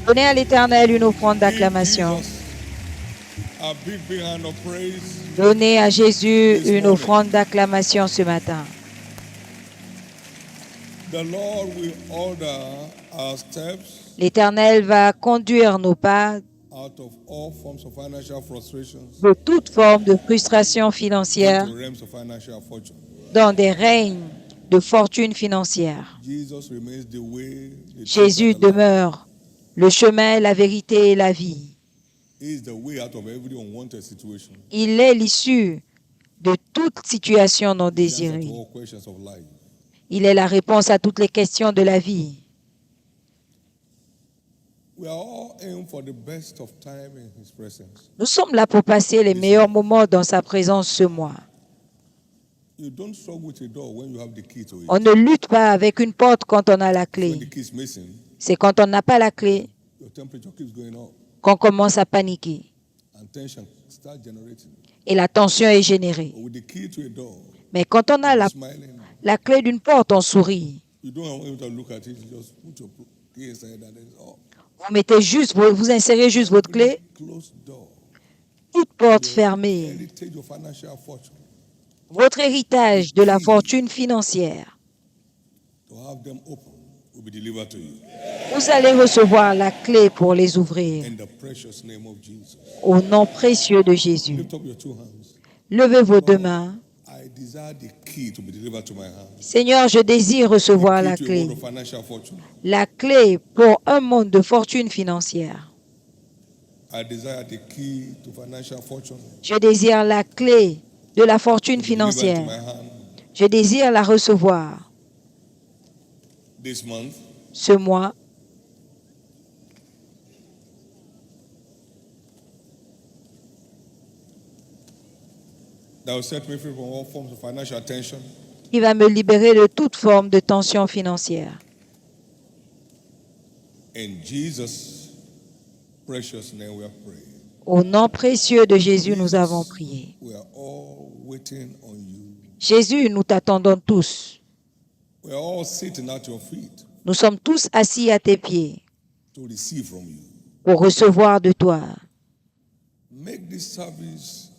Donnez à l'Éternel une offrande Give d'acclamation. Jesus a big hand of praise. Donnez à Jésus une offrande d'acclamation ce matin. The Lord will order our steps L'Éternel va conduire nos pas out of all forms of financial frustrations de toute forme de frustration financière into realms of financial fortune. dans des règnes de fortune financière. Jesus remains the way, the truth, Jésus and the life. demeure le chemin, la vérité et la vie. He is the way out of every unwanted situation. Il est l'issue de toute situation non The answer désirée. to all questions of life. Il est la réponse à toutes les questions de la vie. We are all aimed for the best of time in His presence. Nous sommes là pour passer les meilleurs moments dans sa présence ce mois. You don't struggle with a door when you have the key to it. On ne lutte pas avec une porte quand on a la When clé. the key is missing, C'est quand on n'a pas la clé your temperature keeps going up qu'on commence à paniquer and tension starts generating. et la tension est générée. But with the key to a door, Mais quand on a you're smiling. la clé d'une porte, on sourit. You don't want to look at it. You just put your key inside and then Vous mettez juste, vous insérez juste votre clé, closed door. toute porte Your fermée. heritage of financial fortune. Votre héritage de la fortune financière. To have them open will be delivered to you. Vous allez recevoir la clé pour les ouvrir In the precious name of Jesus. au nom précieux de Jésus. Lift up your two hands. Levez vos deux mains. I desire the key to be delivered to my hand. Seigneur, je désire recevoir la Key to a world clé. of financial fortune. La clé pour un monde de fortune financière. I desire the key to financial fortune. Je désire la clé de la fortune to be delivered to my financière. hand Je désire la recevoir this month. ce mois. That will set me free from all forms of financial tension. Qui va me libérer de toute forme de tension financière. In Jesus' precious name we are praying. Au nom précieux de Jésus, nous avons prié. We are all waiting on you. Jésus, nous t'attendons tous. We are all sitting at your feet Nous sommes tous assis à tes pieds to receive from you. pour recevoir de toi. Make this service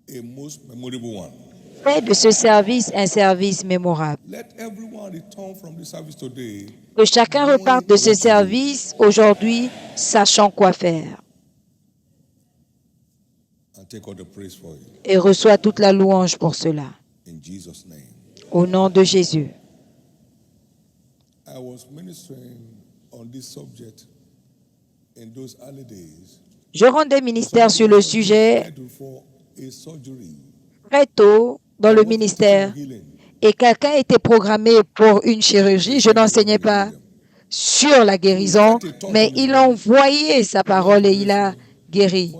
a most memorable one. Fais de ce service un service mémorable. Let everyone return from this service today Que chacun reparte de ce service aujourd'hui sachant quoi faire and take all the praise for it. et reçoit toute la louange pour cela. In Jesus' name. Au nom de Jésus. I was ministering on this subject in those early days. Je rendais ministère sur le sujet Scheduled for a surgery. très tôt dans le ministère et quelqu'un était programmé pour une chirurgie. Je n'enseignais pas sur la guérison, mais il a envoyé sa parole et il a guéri.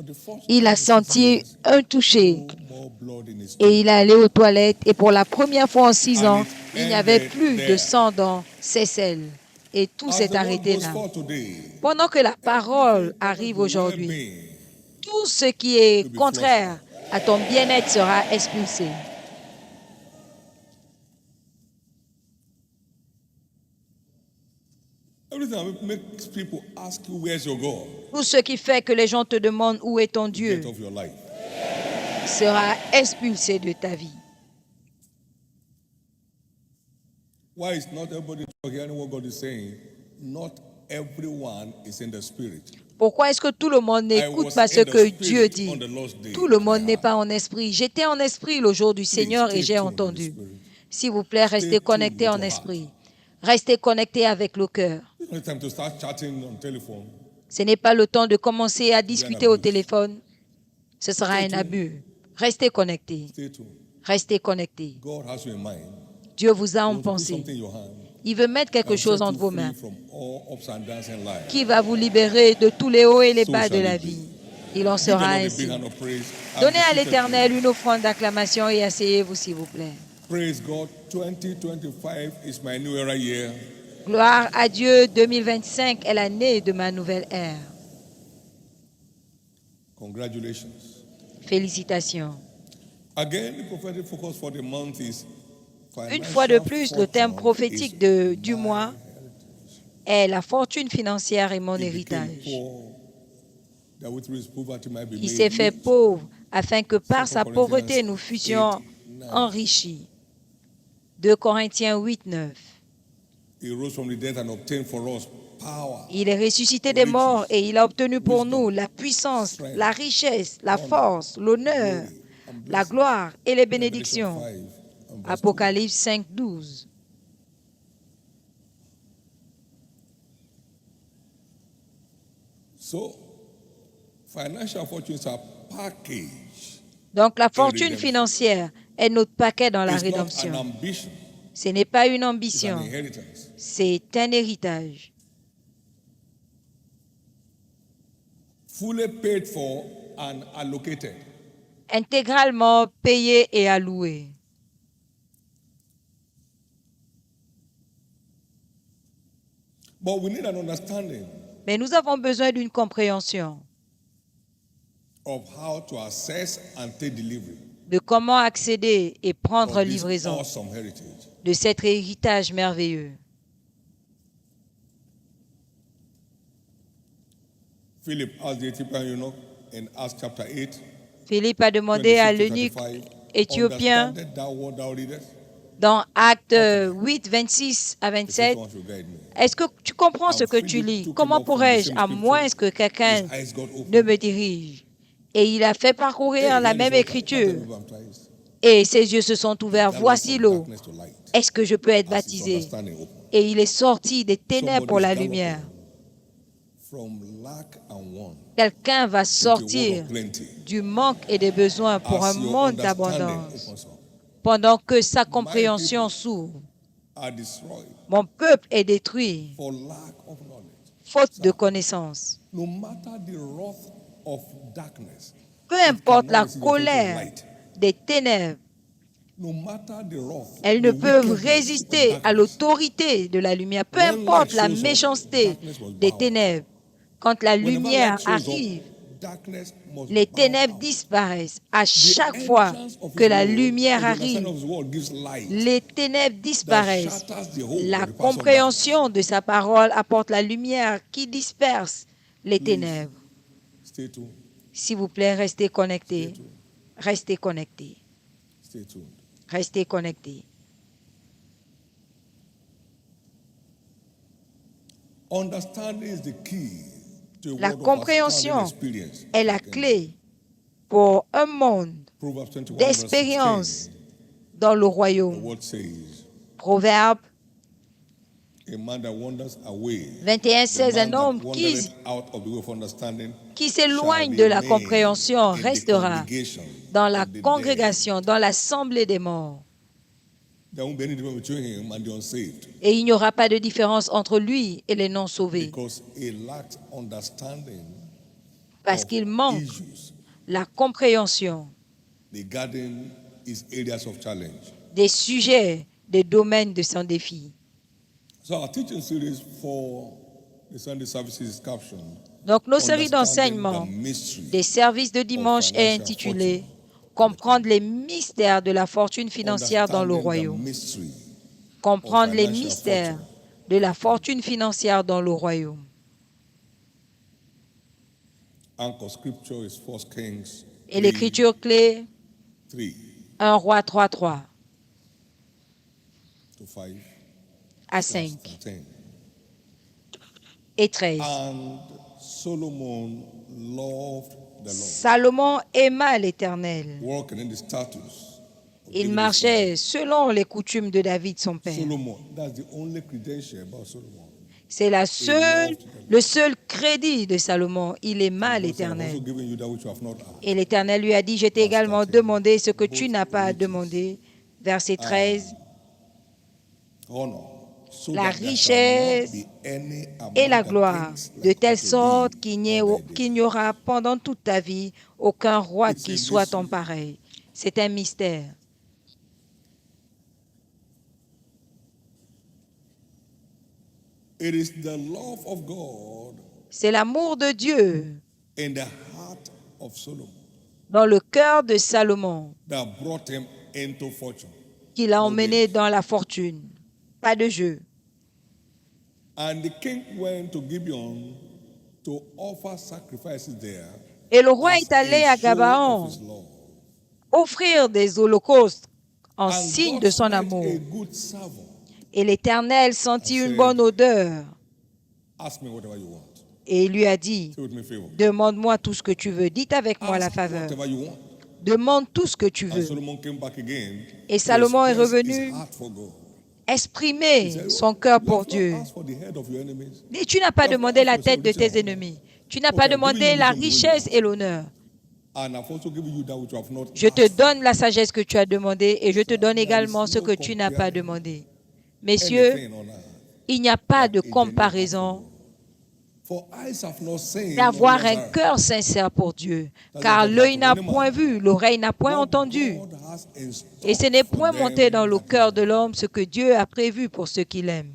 Il a senti un toucher More blood in his et il est allé aux toilettes et pour la première fois en 6 ans, il n'y avait plus de sang dans ses selles et tout As s'est the word arrêté goes là. forth today, Pendant que la parole arrive aujourd'hui, tout ce qui est contraire à ton bien-être sera expulsé. everything that makes people ask you, where's your God? Tout ce qui fait que les gens te demandent où est ton Dieu Get off your life. sera expulsé de ta vie. Why is not everybody hearing what God is saying? Not everyone is in the spirit. Pourquoi est-ce que tout le monde n'écoute pas ce que Dieu dit? Tout le monde n'est pas en esprit. J'étais en esprit le jour du Seigneur et j'ai entendu. S'il vous plaît, restez connectés en esprit. Restez connectés avec le cœur. It's not time to start chatting on telephone. Ce n'est pas le temps de commencer à discuter au téléphone. Ce sera un abus. Restez connectés. Stay tuned. Restez connectés. God has you in mind. Dieu vous a He en wants to put pensée. something in your hand. Il veut mettre quelque and chose set entre you vos free mains from all ups and downs in life. qui va vous libérer de tous les hauts et les bas de la vie. Il en Give the Lord sera a ainsi. big hand of praise. Donnez à And be seated. l'Éternel une offrande d'acclamation et asseyez-vous, s'il vous plaît. Praise God. 2025 is my new era year. Gloire à Dieu, 2025 est l'année de ma nouvelle ère. Congratulations. Félicitations. Again, the prophetic focus for the month is Une fois de plus, le thème prophétique du mois est la fortune financière et mon He became héritage. poor, that with his poverty might be Il made s'est fait rich. pauvre afin que par 2 sa pauvreté Corinthians nous fussions 8:9. enrichis. 2 Corinthiens 8, 9. He rose from the dead and obtained for us power, Il est ressuscité des morts riches, et il a obtenu pour nous wisdom, la puissance, strength, la richesse, la honor, force, l'honneur, glory, and la blessings. gloire et les Revelation bénédictions. 5 and verse 2. Apocalypse 5, 12. So, financial fortunes are packaged. Donc la fortune redemption. financière est notre paquet dans la It's not an rédemption. ambition, Ce n'est pas une it's an ambition, inheritance. c'est un héritage. Fully paid for and allocated. Intégralement payé et alloué. But we need an understanding Mais nous avons besoin d'une compréhension of how to access and take delivery de comment accéder et prendre of this livraison awesome heritage. de cet héritage merveilleux. Philip asked the Ethiopian eunuch in Acts chapter 8, Philippe a demandé à 26 to l'eunuque 35, éthiopien understandest thou what thou readest? dans Actes 8, 26 à The 27, faithful one should guide me. est-ce que tu comprends ce And que tu Philip lis? took him Comment up from the pourrais-je, same à moins scripture, que quelqu'un his eyes got open. ne me dirige? Et il a fait parcourir Hey, la here is même water. écriture Can't I be baptized? et ses yeux se sont ouverts. That Voici from l'eau. darkness to light. Est-ce que je peux être As his baptisé? understanding opened. Et il est sorti des ténèbres pour la Somebody is lumière. galloping from lack and want Quelqu'un va into a world sortir of plenty. du manque et des besoins pour un As your monde understanding d'abondance. opens up, Pendant que sa compréhension s'ouvre, are destroyed mon peuple est détruit, for lack of knowledge. faute de connaissance. No matter the wrath of darkness, Peu it importe cannot la receive the authority of colère light. des ténèbres, No matter the wrath, elles ne the peuvent wickedness of résister à darkness. l'autorité de la lumière. Peu When importe light la shows up, méchanceté darkness must des bow. ténèbres, quand la Whenever lumière light shows up, arrive, darkness must les bow ténèbres out. disparaissent. À The chaque fois entrance of que his la word, lumière or the understanding arrive, of his word gives light les ténèbres that disparaissent. shatters the whole La of the powers of compréhension de sa parole apporte la lumière qui disperse les darkness. ténèbres. Please, stay tuned. S'il vous plaît, restez Stay connectés. tuned. Restez connectés. Stay tuned. Restez connectés. Understanding is the key to a La world of compréhension astounding experience. est la clé pour un monde Proverbs 21 verse d'expérience 16. dans le The royaume. word says, Proverbe a man that wanders away, 21, the 16, man un homme that wandereth out of the way of understanding qui shall s'éloigne de la remain compréhension in the restera congregation dans la of the dead. congrégation, dans l'assemblée des morts. There won't be any difference between him and the unsaved, Et il n'y aura pas de différence entre lui et les non-sauvés, because he lacks understanding parce of qu'il manque issues la compréhension regarding his areas of challenge. des sujets, des domaines de son défi. So our teaching series for the Sunday services is captioned Donc, nos séries Understanding d'enseignement the Mystery des services de dimanche est financial intitulée fortune. Comprendre les mystères de la fortune financière dans le Understanding the royaume. mystery Comprendre les financial mystères fortune. de la fortune financière dans le royaume. Anchor scripture is 1 Kings Et l'écriture clé, 3 1 Roi 3:3 to 5 à plus 5 10. et 13. And Solomon loved the Lord, Salomon aima l'Éternel. walking in the statutes of Il David his marchait selon les coutumes de David, son father. père. Solomon, that's the only credential about Solomon. C'est le seul crédit de Salomon. Il aima God said, I've also l'Éternel. given you that which you have not asked. Et l'Éternel lui a dit, je t'ai Verse également 13. demandé ce que tu Both n'as pas riches, demandé. Verset 13. Honor, so La that there shall richesse not be any among et la the gloire, kings de like telle unto thee sorte qu'il all thy days. n'y aura pendant toute ta vie aucun roi It's qui a soit ton mystery. pareil. C'est un mystère. It is the love of God C'est l'amour de Dieu in the heart of Solomon dans le cœur de Salomon that brought him into fortune. qui l'a No emmené games. dans la fortune. Pas de jeu. And the king went to Gibeon to offer sacrifices there Et le roi as est allé a à show of Gabaon his love. offrir des holocaustes en And signe God de son sent a amour. good servant. Et l'Éternel sentit une bonne odeur Ask me whatever you want. et il lui a dit, Say with me favor. demande-moi tout ce que tu veux. Dites avec moi la Ask faveur. whatever you want. Demande tout ce que tu And veux. Solomon came back again Et to Salomon est express his revenu heart for God. exprimer He said, son cœur you pour have not Dieu. asked for the head of your enemies. Et tu n'as pas You have not demandé asked la for tête de riches and tes honor. ennemis. Tu n'as But pas I have given demandé you la wisdom the way you richesse ask. et l'honneur. And I've also given you that which you have not Je te asked for. donne la sagesse que tu as demandée et je te donne There is également ce no que tu n'as pas comparing demandé. Messieurs, anything on earth il n'y a pas like de a genuine heart for comparaison God. For eyes have not seen, nor d'avoir ears un heard. cœur sincère pour Dieu, That's car what God l'œil like n'a of any point man. vu, l'oreille n'a point What entendu, God has in et ce stock n'est for point monté dans them le that cœur love de him. l'homme ce que Dieu a prévu pour ceux qui l'aiment.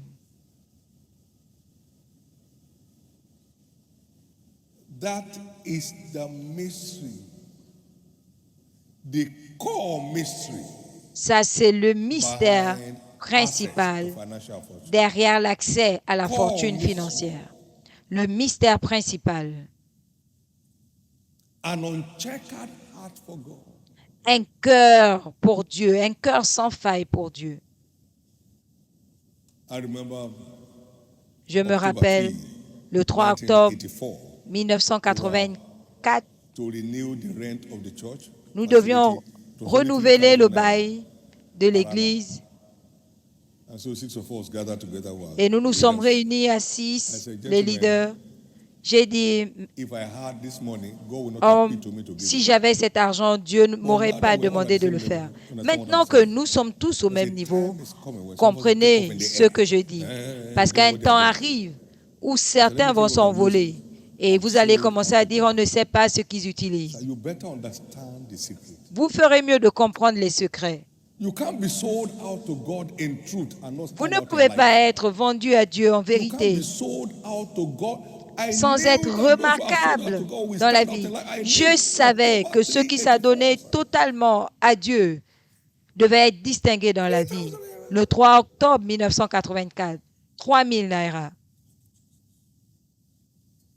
That is the mystery, the core mystery Ça, c'est le mystère behind access principal to financial fortune. derrière l'accès à la Core fortune mystery. financière. Le mystère principal. An uncheckered heart for God. Un cœur pour Dieu, un cœur sans faille pour Dieu. I remember Je me October rappelle 3, le 3 octobre 1984, 1984, to renew the rent of the church nous facility devions to renouveler le 73,000 naira. bail de l'église And so 6 of us gathered together. et nous nous leaders. sommes réunis à 6, les leaders. J'ai dit, If I had this money, God would not oh, appeal to me to give si it. j'avais cet argent, Dieu ne m'aurait now pas that we're all at demandé the de same le level, faire. you understand what Maintenant I'm que saying? nous sommes tous au There's même a niveau, time is coming when somebody take off comprenez in the ce air. que je dis. Eh, Parce they qu'un know what they temps are doing. arrive où certains vont s'envoler et vous allez commencer à dire on ne sait pas ce qu'ils So utilisent. you better understand the secret. Vous ferez mieux de comprendre les secrets. You can't be sold out to God in truth and not Vous stand ne out in pouvez life. pas être vendu à Dieu en You can't vérité be sold out to God. I sans knew être that those who are sold out remarquable to God will dans la stand out vie. in life. I Je knew. savais que ceux qui s'adonnaient totalement à Dieu devaient être distingués dans la vie. Le 3 octobre 1984, 3000 naira.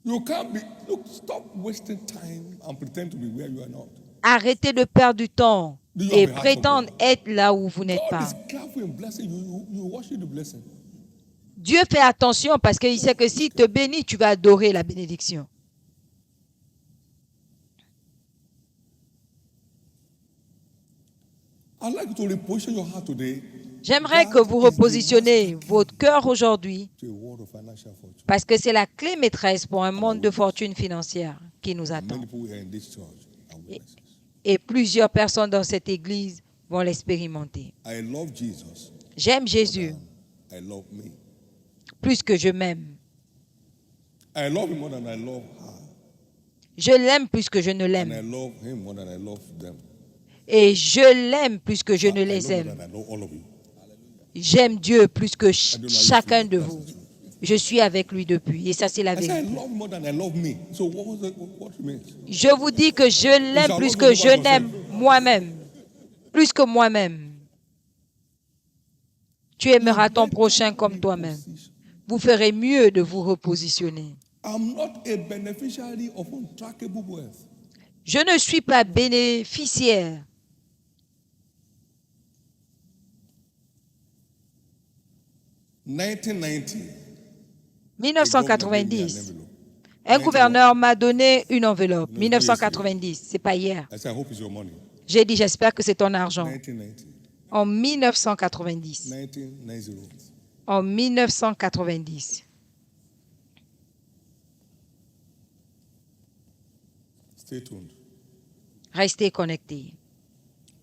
You can't be. Look, stop wasting time and pretend to be where you are not. Arrêtez de perdre du temps Do you et have a heart for prétendre God? être là où vous n'êtes God pas. is careful in blessing you. You worship the blessing. Dieu fait attention parce qu'il sait que s'il te bénit, tu vas adorer la bénédiction. I'd like you to reposition your heart today J'aimerais que vous repositionnez votre cœur aujourd'hui to a world of financial fortune. parce que c'est la clé maîtresse pour un monde de fortune financière qui nous attend. Many people here in this church are witnesses. Et plusieurs personnes dans cette église vont l'expérimenter. I love Jesus J'aime more Jésus than I love me. plus que je m'aime. I love him more than I love her. Je l'aime plus que je ne And I l'aime. love him more than I love them. Et je l'aime plus que je ne I les love more aime. than I love all of you. J'aime Dieu plus que I don't know how you chacun feel, de but vous. that's the truth. Je suis avec lui depuis. Et ça, c'est la I say I vérité. love more than I love me. So what it means? Je vous dis que je l'aime plus que je n'aime moi-même. Plus que moi-même. Tu aimeras ton prochain comme toi-même. Vous ferez mieux de vous repositionner. I'm not a beneficiary of untrackable wealth. Je ne suis pas bénéficiaire. In 1990, 1990, un gouverneur m'a donné une enveloppe. 1990, c'est pas hier. I said, I hope it's your money. J'ai dit, j'espère que c'est ton argent. 1990. En 1990. 1990. En 1990. Stay tuned. Restez connectés.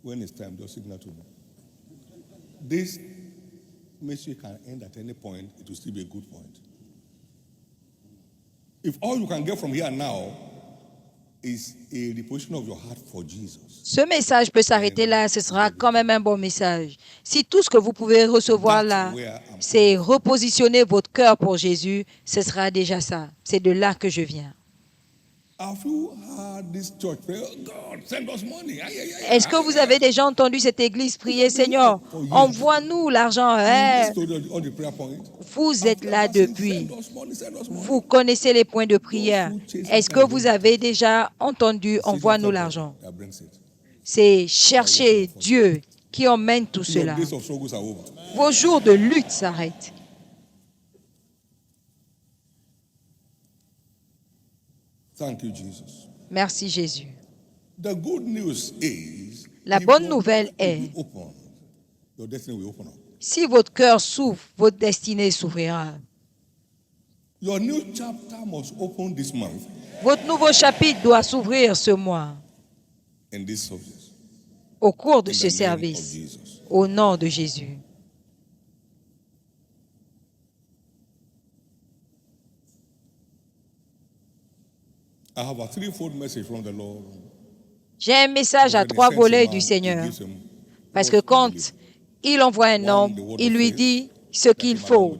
When it's time, just signal to me. This mystery can end at any point. It will still be a good point. If all you can get from here now is a reposition of your heart for Jesus, Ce message peut s'arrêter là, ce sera quand même un bon message. Si tout ce que vous pouvez recevoir là, c'est repositionner votre cœur pour Jésus, ce sera déjà ça. C'est de là que je viens. Have you heard this church pray, "Oh God, send us money"? Est-ce que vous avez déjà entendu cette église prier, Seigneur, envoie-nous l'argent. You listen to all the prayer points. Vous êtes là After saying, depuis. "Send us money, send us money." Vous connaissez les points de prière. Est-ce que vous avez déjà entendu envoie-nous l'argent? That brings it. C'est chercher Dieu qui emmène tout Your cela. days of struggles are over. Vos jours de lutte s'arrêtent. Thank you, Jesus. Merci Jésus. The good news is, La if bonne your nouvelle heart est, will be open, your destiny will open up. si votre cœur s'ouvre, votre destinée s'ouvrira. Your new chapter must open this month Votre nouveau chapitre doit s'ouvrir ce mois in this service. au cours de In ce the name of service, Jesus. au nom de Jésus. I have a threefold message from the Lord. J'ai un message à When he trois sends a volets man, du he Seigneur. gives him Parce what que he quand believes. il envoie un homme, il lui dit ce qu'il faut.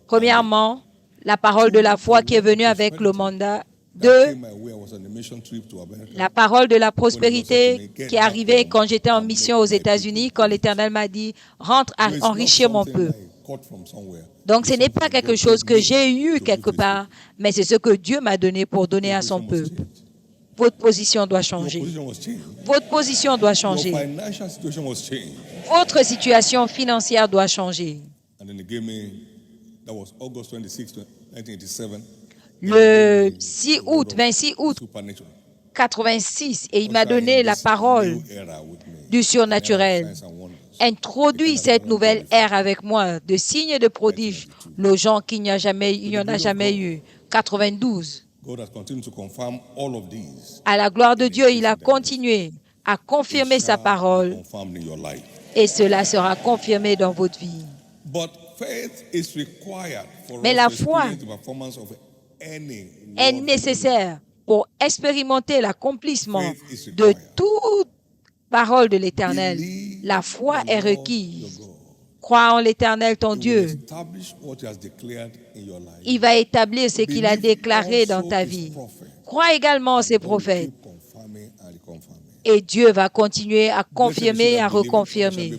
Premièrement, la parole de la foi qui est venue avec le mandat. That Deux, came my way. I was on a mission trip to America. la parole de la prospérité qui est arrivée quand j'étais en mission aux États-Unis, quand l'Éternel m'a dit « Rentre à So it's not enrichir mon something peuple ». I caught from somewhere. Donc, ce It's n'est something pas quelque God chose gave que me j'ai eu to quelque give His part, mais c'est ce que Dieu m'a donné pour donner à son people. Your peuple. position was changed. Votre position doit Your changer. position was changed. Votre position doit Your changer. financial situation was changed. Votre situation financière doit changer. And then he gave me, that was August 26, 1987. Le 6 août, 26 août Supernatural. 86, et il m'a donné la parole New era with me. du surnaturel. Signs and wonders. Introduit cette nouvelle ère avec moi, de signes et de prodiges, le genre qu'il n'y en a jamais eu. 92. God has continued to confirm all of these. À la gloire de Dieu, il a continué à confirmer sa parole Confirmed in your life. et cela sera confirmé dans votre vie. But faith is required for Mais us la to foi experience the performance of any est word. nécessaire pour expérimenter l'accomplissement de toute parole de l'Éternel. La foi est requise. Crois en l'Éternel, ton He will Dieu. establish what he has declared in your life. Il va établir ce qu'il a Believe déclaré dans also ta his vie. prophet. Crois également en ses God prophètes. keep confirming and reconfirming. Et Dieu va continuer à confirmer et à reconfirmer.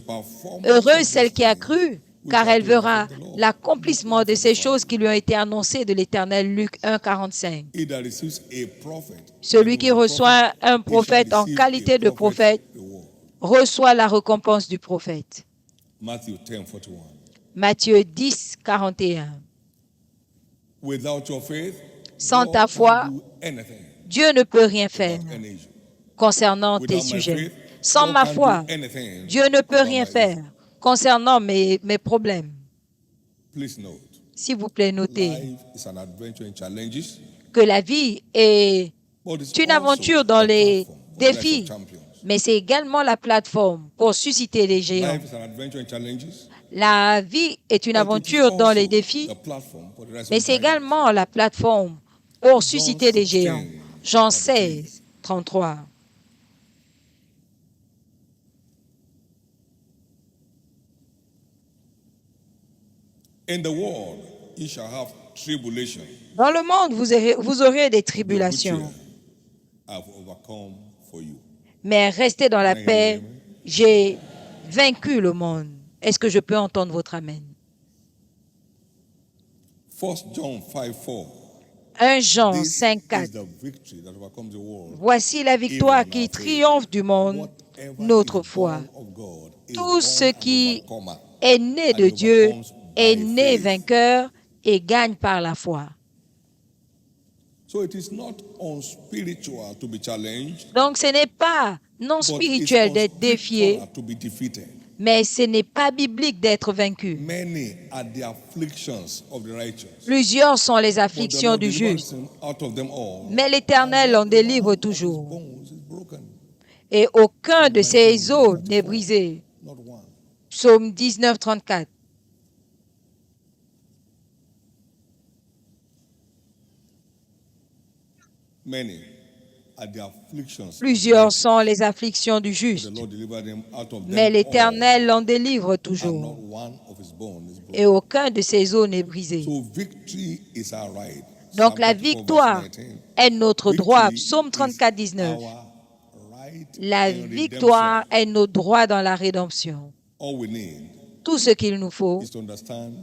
Heureuse celle qui a cru, car elle verra l'accomplissement de ces choses qui lui ont été annoncées de l'Éternel. Luc 1, 45. He that receives a prophet, Celui qui reçoit un prophète en qualité de prophète reçoit la récompense du prophète. Matthew 10, 41. Matthieu 10, 41. Without your faith, Sans God ta can't foi, do anything Dieu ne peut rien faire about any issue. concernant tes Without my sujets. faith, Sans God ma can't foi, do anything Dieu ne peut about rien my faire concernant mes problèmes. issue. Please note, S'il vous plaît, notez life is an adventure in challenges, que la vie est but it's une also aventure dans a les platform for the rise of défis, champions. mais c'est également la plateforme pour susciter les géants. Life is an adventure in challenges, La vie est une but it is aventure dans les also défis, a platform for the rise mais of c'est giants. également la plateforme pour susciter les géants. Jean 16, 33. In the world, ye shall have tribulation. Dans le monde, vous aurez des But which tribulations, I've overcome for you. mais restez dans la paix. J'ai vaincu le monde. Est-ce que je peux entendre votre amen? 1 John 5, 4. 1 Jean This 5, is 4. the victory that overcomes the world. Voici la victoire qui triomphe du monde, Whatever notre is foi. born of God is Tout born ce an qui overcomer. est né de Dieu est né vainqueur et gagne par la foi. So it is not unspiritual to be challenged, Donc ce n'est pas non but spirituel it's d'être défié, unspiritual to be defeated. mais ce n'est pas biblique d'être vaincu. Many are the afflictions of the righteous. Plusieurs sont les But the afflictions Lord du delivers juste, him out of them all. mais l'Éternel en délivre His toujours. bones is broken, Et aucun de ses os n'est brisé. not one. Psaume 19, 34. Many are the afflictions. of the Plusieurs righteous. sont les afflictions du The juste, Lord delivered them out of mais them l'Éternel en délivre all, and toujours. not one of his bones is broken. Et aucun de ses os n'est brisé. So victory is our right. Donc la 34 verse victoire 19. est notre droit. Victory Psaume is 34, 19. our right La in victoire redemption. est notre droit dans la rédemption. All we need Tout ce qu'il nous faut, is to understand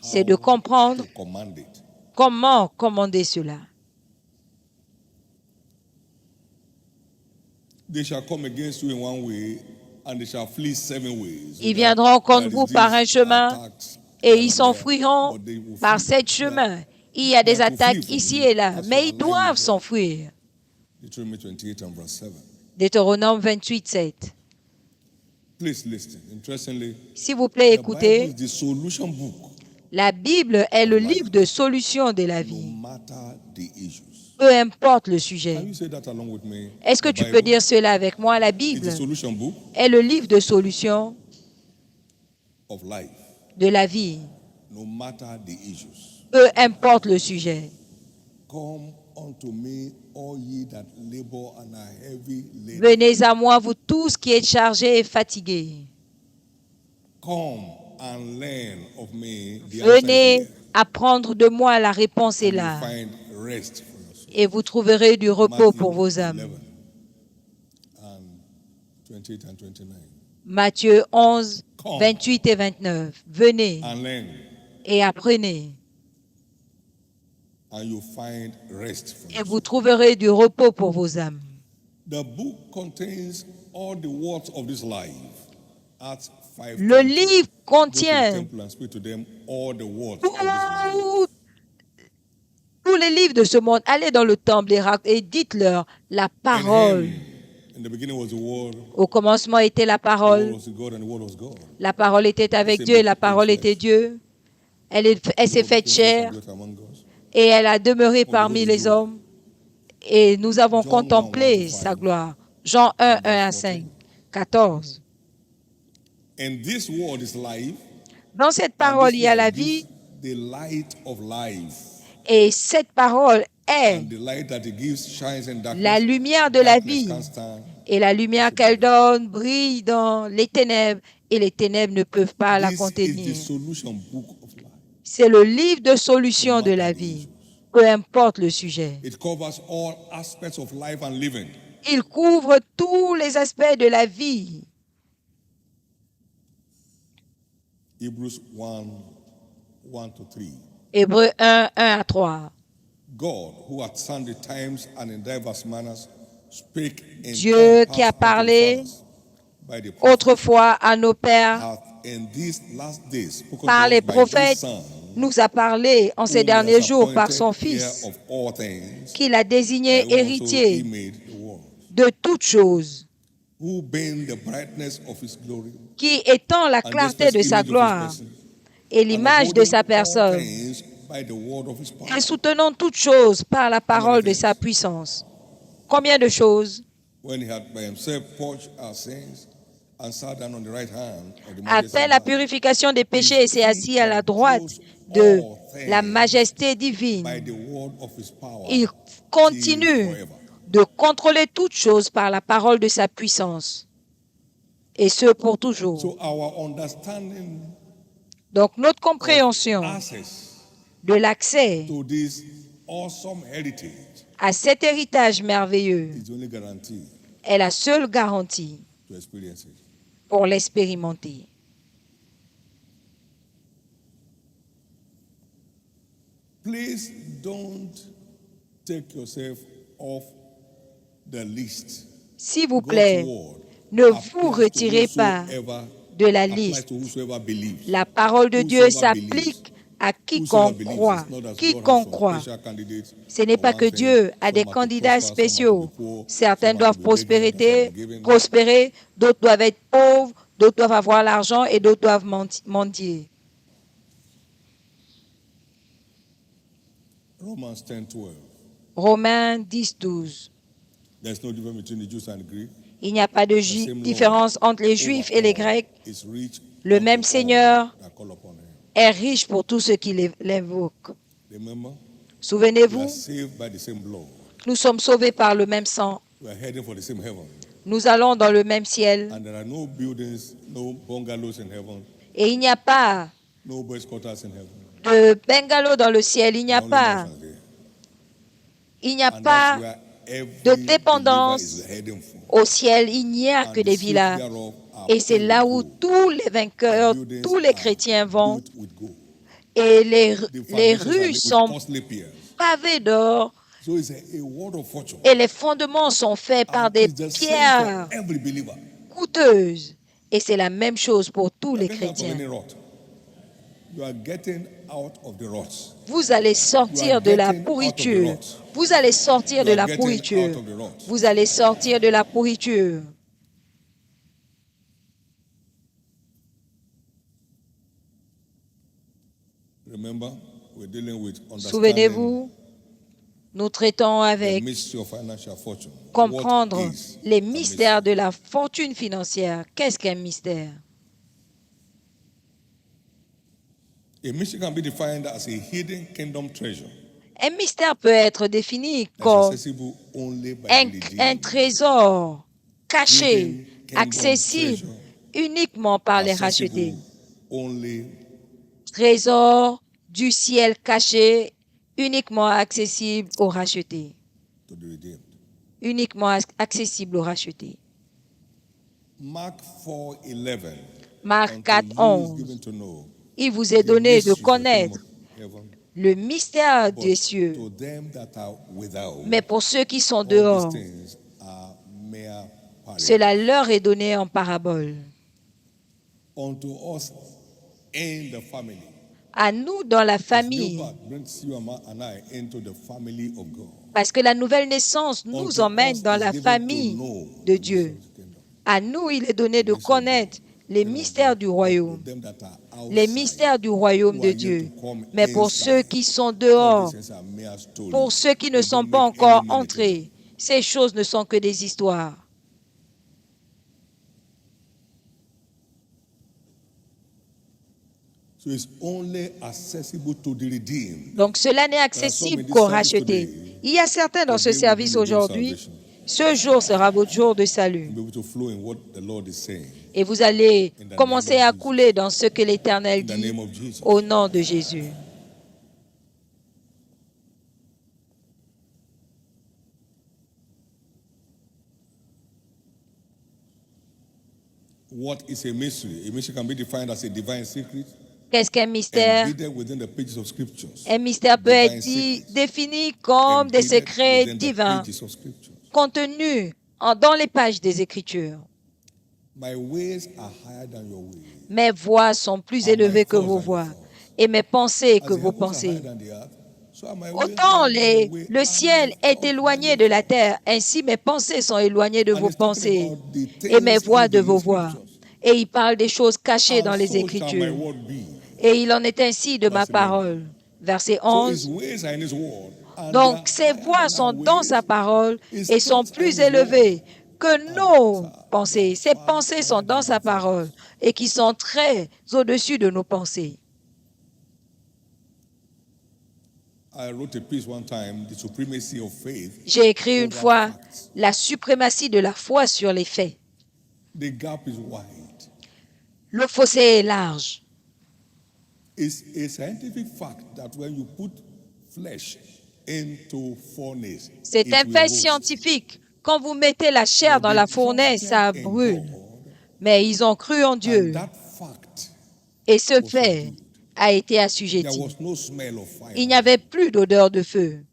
c'est de how comprendre to command it. comment commander cela. They shall come against you in one way, and they shall flee 7 ways. So Ils that viendront contre there is vous par un this chemin attacks et here ils and there, s'enfuiront but they will par flee. 7 chemins. Il y a They des are to flee attaques from ici you et là, as you mais ils align doivent with God. s'enfuir. Deuteronomy 28 and verse 7. Deutéronome 28, 7. Please listen. Interestingly, S'il vous plaît, the Bible écoutez. is the solution book, La Bible est le livre de solution de la no vie, matter the issues. peu importe le Can sujet. you say that along with me? Est-ce que The tu peux Bible dire cela avec moi? La is the Bible solution book est le livre de solution of life, de la vie, no matter the issues. peu importe le sujet. Come unto me, all ye that labor and are heavy laden. Venez à moi, vous tous qui êtes chargés et fatigués. Come and learn of me. The answer is Venez here. apprendre de moi, la réponse est And you là. find rest for your soul. Et vous trouverez du repos Matthew pour vos 11 âmes. and 28 and 29. Matthieu 11, 28 et 29. Venez And learn, et apprenez. and you find rest for Et your vous soul. trouverez du repos pour vos âmes. The book contains all the words of this life. Acts 5. Le livre Go to the contient temple and speak to them all the words of this life. tous les livres de ce monde. Allez dans le temple et dites-leur la parole. In the beginning was the word. Au commencement était la The word parole. was God, and the word was God. La parole était avec Dieu et la parole était Dieu. Elle s'est faite chair et elle a demeuré parmi les hommes. Et nous avons contemplé sa gloire. Jean 1, 1 à 5, 14. And this word is life. Dans cette parole, il y a la vie. The light of life. Et cette parole est And the light that it gives shines in darkness. la lumière de la Darkness vie. can't stand. Et la lumière qu'elle donne brille dans les ténèbres et les ténèbres ne peuvent pas la This is the contenir. solution book of life. C'est le livre de solution de la vie, peu importe le sujet. It covers all aspects of life and living. Il couvre tous les aspects de la vie. Hebrews 1, 1 to 3. Hébreux 1, 1 à 3. God, who at sundry times and in diverse manners spake in Dieu time qui a past unto the parlé fathers by the prophets, autrefois à nos pères hath in these last days spoken par to les us by his prophètes, Son, nous a parlé en ces whom he derniers has jours par son appointed heir Fils, of all things, qu'il a désigné by whom also he héritier made the world, de toutes choses, who being the brightness of his glory, qui étant la and the clarté express de sa image of his gloire person, et and l'image de upholding sa all personne, things by the word of his power. et soutenant toutes choses par la parole de sa puissance. Combien de choses? When he had by himself purged our sins and sat down on the right hand of the majesty Après on la high, purification des péchés, he et s'est assis à la did droite close de all la things majesté by divine. the word of his power Il till continue forever. de contrôler toutes choses par la parole de sa puissance. Et ce pour toujours. So our understanding Donc notre of compréhension access de l'accès to this awesome heritage à cet héritage merveilleux is the only guarantee est la seule garantie to experience it. pour l'expérimenter. Please don't take yourself off the list. S'il vous God's plaît, word ne vous applies to retirez pas whosoever- de la applies liste. to whosoever believes. La parole de Dieu Whosoever believes. s'applique à Whosoever quiconque believes. croit. It's not that God has Quiconque some croit. special candidates Ce n'est for pas one que thing. Dieu a Some des are to candidats prosper, some are to spéciaux. be poor, Certains some are doivent to be begging, prospérer, some are to be giving. prospérer, d'autres doivent être pauvres, d'autres doivent avoir l'argent et d'autres doivent mendier. Romans 10:12. Romains 10, 12. There's no difference between the Jews and the Greek. Il n'y a pas de The same Lord différence entre les Juifs et les Grecs. is rich Le unto même all Seigneur that call upon him. est riche pour tous ceux qui l'invoquent. Remember, we Souvenez-vous, are saved by the same blood. nous sommes sauvés par le même sang. We are heading for the same heaven. Nous allons dans le même ciel. And there are no buildings, no bungalows in heaven, Et il n'y a pas no boys' quarters in heaven. de bungalow dans le ciel. Il n'y a Only pas nations there. Il n'y a And pas that's where de every believer dépendance is heading for. au ciel, il n'y a And que the des seeds villas. thereof are Et c'est paved là with où gold. tous les The vainqueurs, buildings tous les are chrétiens vont. built with gold. Et The les foundations are rues laid with sont costly pearls. pavées d'or So it's a word of fortune. et les fondements sont faits par And des it's the same for pierres every believer. coûteuses. Et c'est la même chose pour tous You are les getting out of chrétiens. any rot. You are getting out of the rot. Vous allez sortir de la getting out of the pourriture. rot. Vous allez sortir You de are la getting pourriture. out of the rot. Vous allez sortir de la pourriture. Remember, we're dealing with understanding Souvenez-vous, nous traitons the avec mystery of financial fortune. comprendre What is les a mystères mystery? de la fortune financière. Qu'est-ce qu'un mystère? A mystery can be defined as a hidden kingdom treasure Un mystère peut être défini that's comme accessible only by un the redeemed. trésor caché, Hidden kingdom accessible treasure uniquement par les rachetés. accessible only Trésor du ciel caché, uniquement accessible aux rachetés. to the redeemed. Uniquement accessible aux rachetés. Mark 4:11. Marc Unto 4, you is 11. given to know Il vous est the donné de mysteries of the kingdom connaître of heaven, le mystère but des cieux. to them that are without, Mais pour ceux qui sont all these dehors, things are mere parables. cela leur est donné en parabole. Unto us in the family. À nous dans la This new famille, birth brings you and I into the family of God. parce que la nouvelle naissance nous Unto emmène us dans is la given to famille know de the mysteries Dieu. of the kingdom. À nous, il est donné de The mysteries of connaître God. les Kingdom of mystères God. du But royaume, to them that are les outside, mystères du royaume who de are yet Dieu. to come Mais pour ceux inside, qui sont all dehors, these things are mere stories. pour ceux qui ne They sont don't pas make any encore meaning to them. entrés, ces choses ne sont que des histoires. So it's only accessible to the redeemed. Donc cela n'est accessible qu'aux rachetés. Il y a certains dans ce service aujourd'hui, ce jour sera votre jour de salut. And be able to flow in what the Lord is saying. Et vous allez In the commencer name of à Jesus. couler dans ce que l'Éternel In the dit name of Jesus. au nom de Jésus. What is a mystery? A mystery can be defined as a divine secret Qu'est-ce qu'un mystère? embedded within the pages of scriptures. Un mystère peut être Divine secrets défini comme des embedded secrets within the divins pages of scriptures. contenus dans les pages des Écritures. My ways are higher than your ways. Mes voix sont plus And my élevées que thoughts vos than your voix thoughts. et mes pensées As que the vos heavens are higher pensées. than the earth, so are my ways Autant higher than your way, le and ciel my est thoughts than éloigné your de la thoughts. terre, ainsi mes pensées sont éloignées de And vos he's talking pensées about the et mes things voix de hidden in vos voix. scriptures. Et il parle des choses cachées dans And les so shall my Écritures. word be. Et il en est ainsi de ma Verse 11. parole. Verset So his 11. ways are in his word, and they Donc are ses higher voix than our sont dans sa ways. parole His et sont thoughts are in plus his word. élevées que nos And pensées. they Ses are far pensées sont higher dans than sa our parole thoughts. et qui sont très au-dessus de nos pensées. I wrote a piece one time, The Supremacy of Faith J'ai écrit une Over fois Facts. la suprématie de la foi sur les faits. The gap is wide. Le fossé est large. It's a scientific fact that when you put flesh into furnace, C'est it un will fait roast. scientifique. Quand vous mettez la chair But dans they la fournaise, trusted ça in brûle. God, Mais ils ont cru en and Dieu that fact et ce was fait subdued. a été There assujetti. was no smell of fire. Il n'y avait plus d'odeur de feu.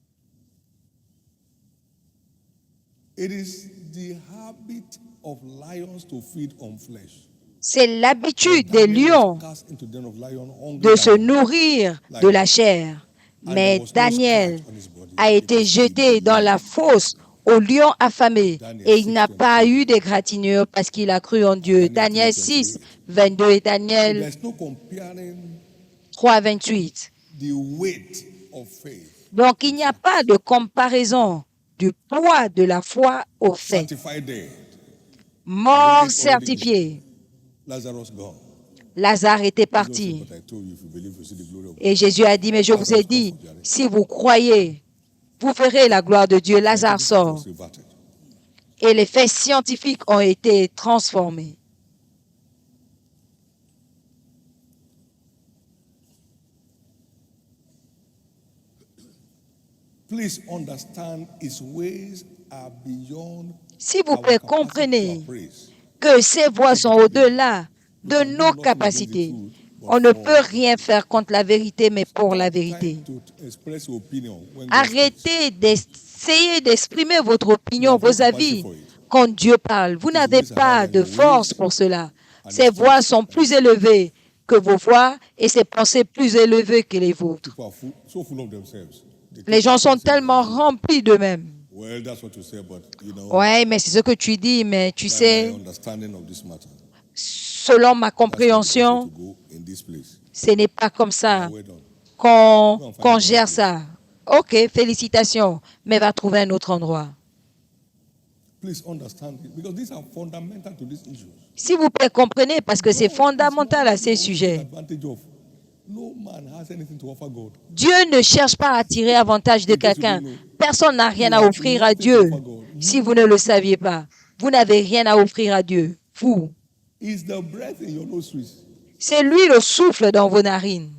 It is the habit of lions to feed on flesh. C'est But l'habitude des Daniel was lions cast into den of lion hungry de se than nourrir de la chair. and there Mais was no Daniel scratch on his body. a été because he jeté dans la believed. fosse au lion affamé Daniel et il n'a 6:28. pas eu d'égratignure parce qu'il a cru en Dieu. Daniel Daniel 6, 3:28. 22 et So Daniel there's no comparing 3, 28. the weight of faith. Donc il n'y a pas de comparaison du poids de la foi au fait. Certified dead. Mort Already certifiée. Lazarus gone. Lazare était Jesus said, parti. but I told you, if you believe, you see the glory of God. Et Jésus a dit, mais je vous ai dit, si vous croyez, vous verrez la gloire de Dieu. Lazare Scientific fact sort. was reverted. Et les faits scientifiques ont été transformés. Please understand his ways are beyond S'il vous our plaît, capacity to comprenez appraise. que ses voies sont au-delà de nos capacités. On ne peut rien faire contre la vérité, mais pour la vérité. Time to express your opinion when God speaks. Arrêtez d'essayer d'exprimer votre opinion, vos avis, quand Dieu parle. Vous n'avez pas de force pour cela. Ses voix sont plus élevées que vos voix et ses pensées plus élevées que les vôtres. People are so full of themselves. They Les keep gens sont saying tellement that, remplis d'eux-mêmes. well, that's what you say, but you know, Ouais, mais c'est ce que tu dis, mais tu by my sais, understanding of this matter, selon ma that's not the best way compréhension, to go in this place. ce n'est pas comme ça Now, well done. qu'on gère ça. Ok, félicitations, mais va trouver un autre endroit. Please understand it, because these are fundamental to these issues. S'il vous plaît, comprenez, parce que c'est fondamental à ces sujets. Advantage of no man has anything to offer God. Dieu ne cherche pas à tirer avantage de quelqu'un. Personne n'a rien à offrir à Dieu. Si vous ne le saviez pas, vous n'avez rien à offrir à Dieu. Vous, It's the breath in your nostrils. c'est lui le souffle dans vos narines.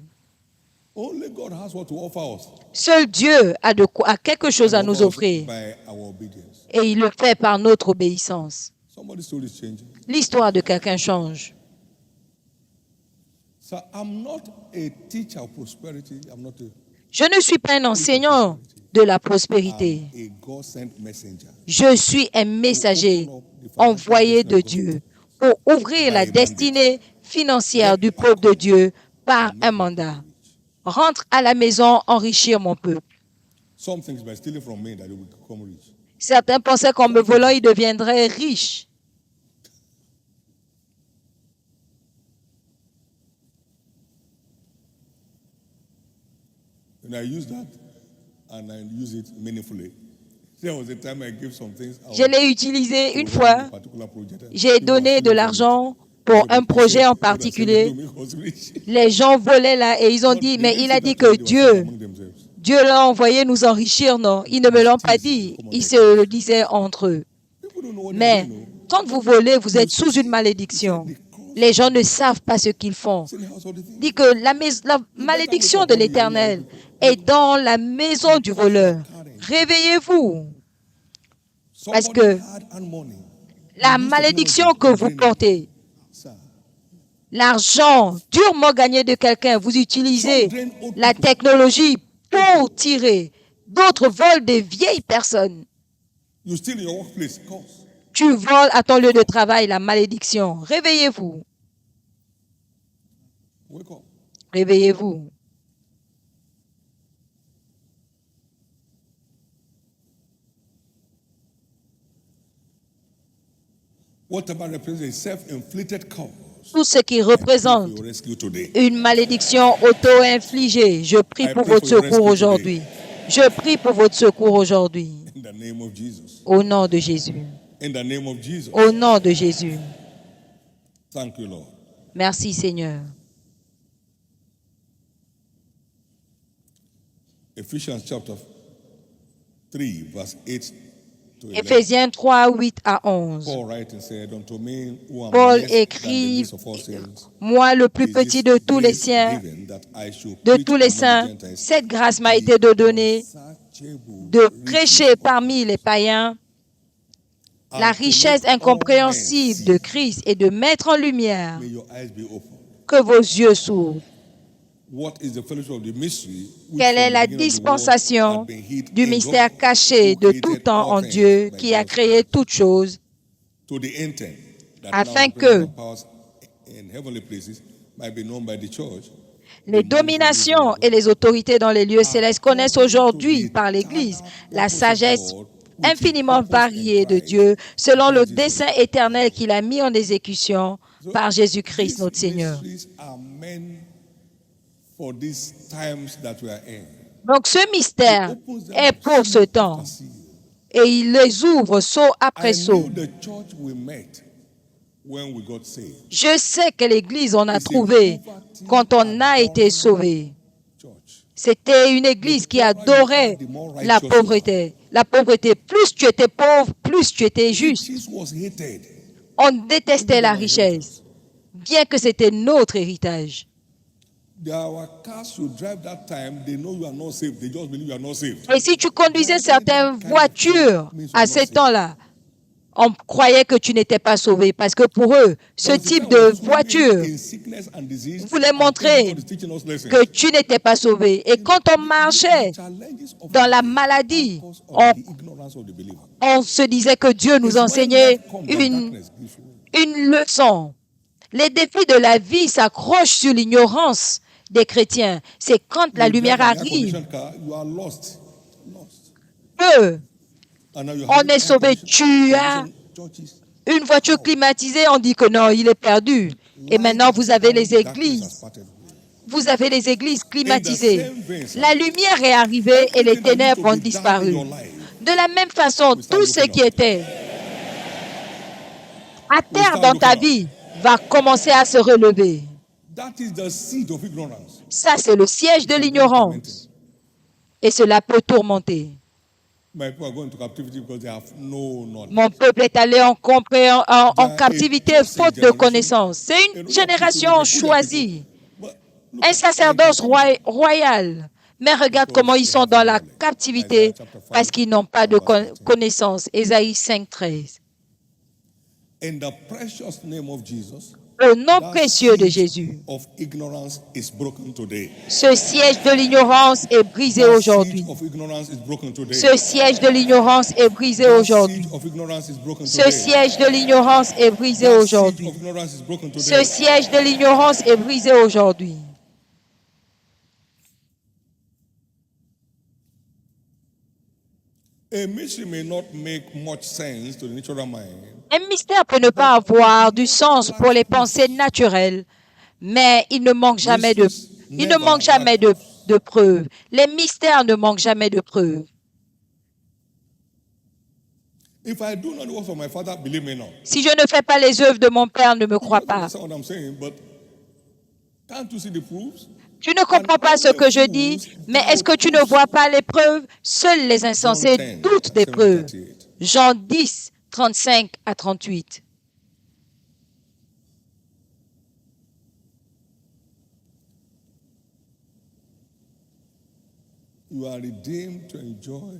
Only God has what to offer us. Seul Dieu a quelque chose à nous offrir. By our obedience. Et il le fait par notre obéissance. Somebody's story is changing. L'histoire de quelqu'un change. So I'm not a teacher of prosperity. I'm not Je ne suis pas un enseignant de la prospérité. a God-sent messenger. Je suis un messager envoyé de Dieu pour ouvrir la destinée financière du peuple de Dieu par un mandat. Rentre à la maison, enrichir mon peuple. Some things by stealing from me that they will become rich. Certains pensaient qu'en me volant, ils deviendraient riches. And I use that and I use it meaningfully. There was a time I gave some things out Je l'ai utilisé to une run fois. a particular project. J'ai People donné were de stealing l'argent from it. pour un They projet en said, God has said particulier. to me, he was rich. Les gens volaient là et ils ont dit, mais il a dit que Dieu l'a envoyé nous enrichir. Non, ils ne me l'ont pas dit. Ils se le disaient entre eux. People don't know what they're Mais doing, no. quand vous volez, vous êtes sous une malédiction. Les gens ne savent pas ce qu'ils font. It's in the house of the thief. Dit que la malédiction de l'Éternel est dans la maison du voleur. Réveillez-vous. Parce Somebody que hard earned money. la malédiction que vous portez, Sir, l'argent durement gagné de quelqu'un, vous utilisez la technologie pour tirer. D'autres volent des vieilles personnes. you steal in your workplace. Cause. Tu voles à ton lieu de travail, la malédiction. Réveillez-vous. Wake up. Réveillez-vous. Whatever represents a self-inflicted cause. Tout ce qui représente Your rescue today. une malédiction auto-infligée, je prie pour votre secours aujourd'hui. Je prie pour votre secours aujourd'hui. In the name of Jesus. Au nom de Jésus. In the name of Jesus. Au nom de Jésus. Thank you, Lord. Merci Seigneur. Ephesians chapter 3, verse 8 to 11. Éphésiens 3, 8 à 11. Paul writing said, unto me who am Paul less than the écrit, least of all saints, moi le plus is petit this de tous les grace siens, given that I should de preach tous les among the saints, Gentiles cette grâce m'a the été donnée unsearchable de riches prêcher of parmi les païens and la to richesse make all incompréhensible men de Christ et de mettre en lumière see. May your eyes be open. que vos yeux s'ouvrent. What is the fellowship of the mystery which Quelle from est the la beginning of the world dispensation had been hid du in mystère God, caché who de created tout temps en all Dieu things by qui a God's créé power, toutes choses to the intent that afin now the que principal powers in heavenly places might be known by the church. les dominations et les autorités dans les lieux célestes connaissent aujourd'hui par l'Église la sagesse infiniment variée de Dieu selon le dessein éternel qu'il a mis en exécution par Jésus-Christ notre Seigneur. Mysteries are meant for these times that we are in. Donc ce mystère est pour ce temps et il les ouvre saut après I saut. knew the church we met when we got saved. Je sais que l'Église on a trouvé quand on a été sauvé. Church. C'était une église qui adorait la pauvreté. La pauvreté, plus tu étais pauvre, plus tu étais juste. Jesus was hated. On détestait la richesse, bien que c'était notre héritage. Et si tu conduisais certaines voitures à ces temps-là, on croyait que tu n'étais pas sauvé parce que pour eux, ce type de voiture voulait montrer que tu n'étais pas sauvé. Et quand on marchait dans la maladie, on se disait que Dieu nous enseignait une leçon. Les défis de la vie s'accrochent sur l'ignorance des chrétiens. C'est quand la lumière arrive que on est sauvé. Tu as une voiture climatisée, on dit que non, il est perdu. Et maintenant, vous avez les églises. Vous avez les églises climatisées. La lumière est arrivée et les ténèbres ont disparu. De la même façon, tout ce qui était à terre dans ta vie va commencer à se relever. Ça, c'est le siège de l'ignorance. Et cela peut tourmenter. Mon peuple est allé en captivité faute de connaissance. C'est une génération choisie. Un sacerdoce royal. Mais regarde comment ils sont dans la captivité parce qu'ils n'ont pas de connaissance. Ésaïe 5:13. Au nom précieux de Jésus, ce siège de l'ignorance est brisé aujourd'hui. Ce siège de l'ignorance est brisé aujourd'hui. Ce siège de l'ignorance est brisé aujourd'hui. Ce siège de l'ignorance est brisé aujourd'hui. Un mystère peut ne pas avoir du sens pour les pensées naturelles, mais il ne manque jamais de preuves. Les mystères ne manquent jamais de preuves. Si je ne fais pas les œuvres de mon Père, ne me crois pas. Tu ne comprends pas ce que je dis, mais est-ce que tu ne vois pas les preuves? Seuls les insensés doutent des preuves. Jean 10, 35 à 38. You are redeemed to enjoy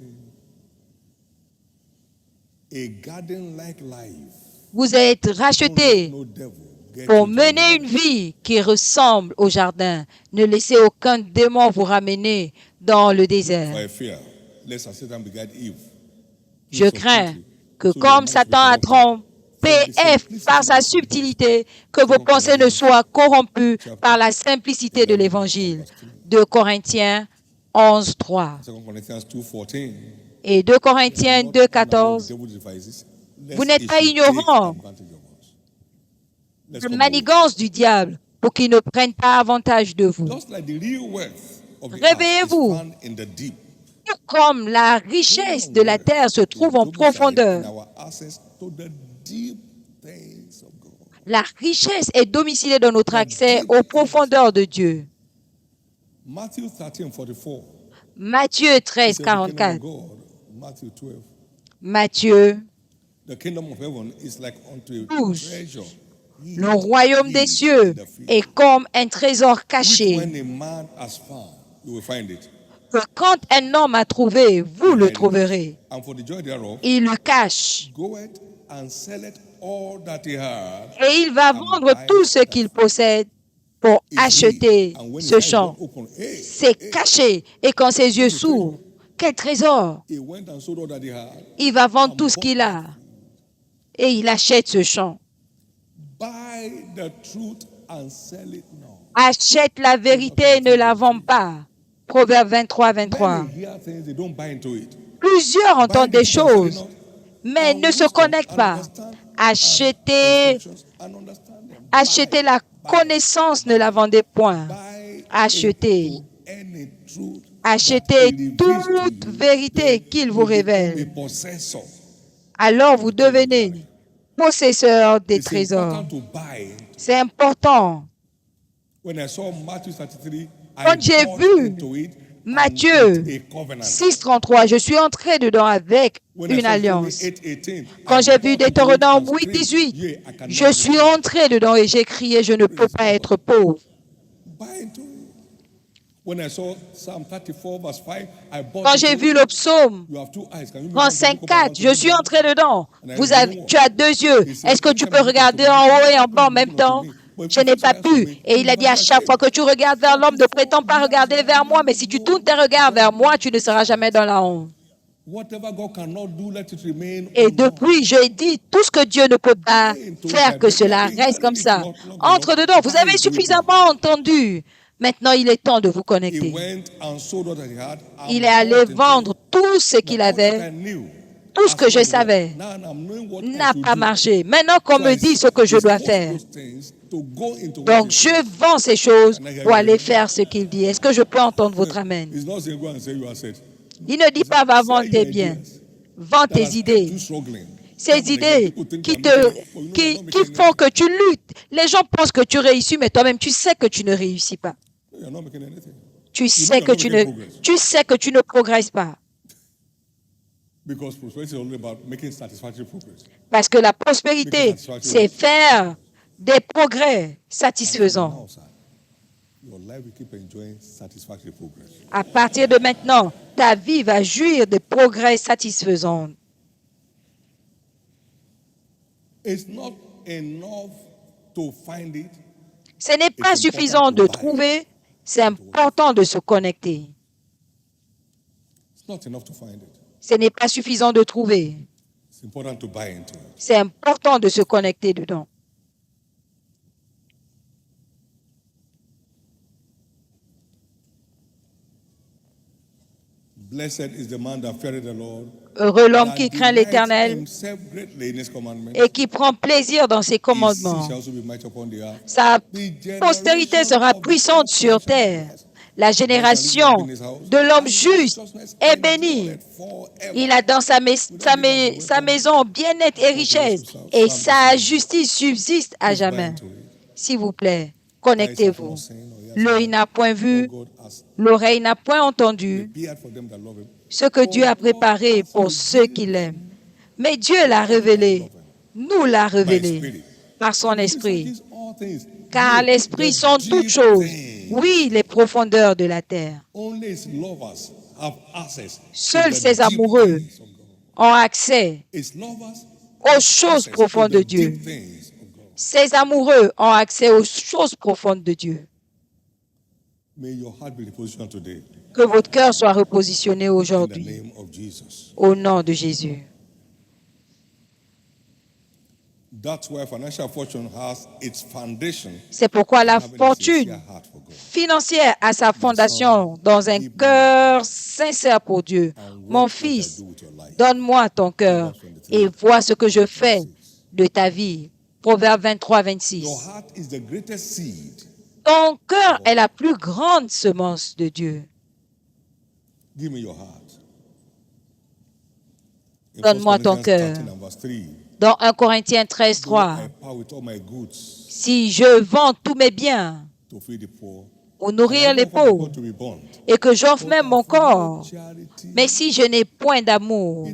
a garden-like life. Vous êtes rachetés pour mener une vie qui ressemble au jardin. Ne laissez aucun démon vous ramener dans le désert. Je crains que comme Satan a trompé Ève par sa subtilité, que vos pensées ne soient corrompues par la simplicité de l'Évangile. 2 Corinthiens 11, 3. Et 2 Corinthiens 2, 14. Vous n'êtes pas ignorants de la manigance du diable pour qu'il ne prenne pas avantage de vous. Réveillez-vous. Comme la richesse de la terre se trouve en profondeur, la richesse est domiciliée dans notre accès aux profondeurs de Dieu. Matthieu 13, 44. Matthieu 12. Le royaume des cieux est comme un trésor caché. Que quand un homme a trouvé, vous le trouverez. Il le cache. Et il va vendre tout ce qu'il possède pour acheter ce champ. C'est caché. Et quand ses yeux s'ouvrent, quel trésor! Il va vendre tout ce qu'il a. Et il achète ce champ. Achète la vérité et ne la vends pas. Proverbe 23, 23. Plusieurs entendent des choses, mais ne se connectent pas. Achetez la connaissance, ne la vendez point. Achetez toute vérité qu'il vous révèle. Alors vous devenez possesseur des trésors. C'est important. Quand j'ai vu Matthieu 6,33, je suis entré dedans avec une alliance. Quand j'ai vu Deutéronome 8,18, je suis entré dedans et j'ai crié, je ne peux pas être pauvre. When I saw Psalm 34 verse 5, I bought Quand it. j'ai vu le psaume You have 2 eyes. Can you 35, 4, je suis entré dedans. Tu as 2 yeux. Est-ce que tu peux regarder en haut et en bas en même temps? Je n'ai pas pu. Et il a dit, à chaque fois que tu regardes vers l'homme, ne prétends pas regarder vers moi, mais si tu tournes tes regards vers moi, tu ne seras jamais dans la honte. Et depuis, j'ai dit, tout ce que Dieu ne peut pas faire, que cela reste comme ça. Entre dedans, vous avez suffisamment entendu. Maintenant, il est temps de vous connecter. Il est allé vendre tout ce qu'il avait. Tout ce que je savais n'a pas marché. Maintenant qu'on me dit ce que je dois faire. Donc, je vends ces choses pour aller faire ce qu'il dit. Est-ce que je peux entendre votre amen? Il ne dit pas va vendre tes biens. Vends tes idées. Ces idées qui font que tu luttes. Les gens pensent que tu réussis, mais toi-même, tu sais que tu ne réussis pas. Tu sais que tu ne progresses pas. Parce que la prospérité, c'est faire des progrès satisfaisants. À partir de maintenant, ta vie va jouir de progrès satisfaisants. Ce n'est pas suffisant de trouver, c'est important de se connecter. Ce n'est pas suffisant de trouver. C'est important de se connecter dedans. Heureux l'homme qui craint l'Éternel et qui prend plaisir dans ses commandements. Sa postérité sera puissante sur terre. La génération de l'homme juste est bénie. Il a dans sa maison bien-être et richesse, et sa justice subsiste à jamais. S'il vous plaît, connectez-vous. L'œil n'a point vu, l'oreille n'a point entendu ce que Dieu a préparé pour ceux qui l'aiment. Mais Dieu l'a révélé, nous l'a révélé par son esprit. Car l'esprit sont toutes choses. Oui, les profondeurs de la terre. Seuls ses amoureux ont accès aux choses profondes de Dieu. Ses amoureux ont accès aux choses profondes de Dieu. Que votre cœur soit repositionné aujourd'hui au nom de Jésus. C'est pourquoi la fortune financière a sa fondation dans un cœur sincère pour Dieu. Mon fils, donne-moi ton cœur et vois ce que je fais de ta vie. Proverbe 23, 26. Ton cœur est la plus grande semence de Dieu. Donne-moi ton cœur. Dans 1 Corinthiens 13, 3, si je vends tous mes biens pour nourrir les pauvres et que j'offre même mon corps, mais si je n'ai point d'amour,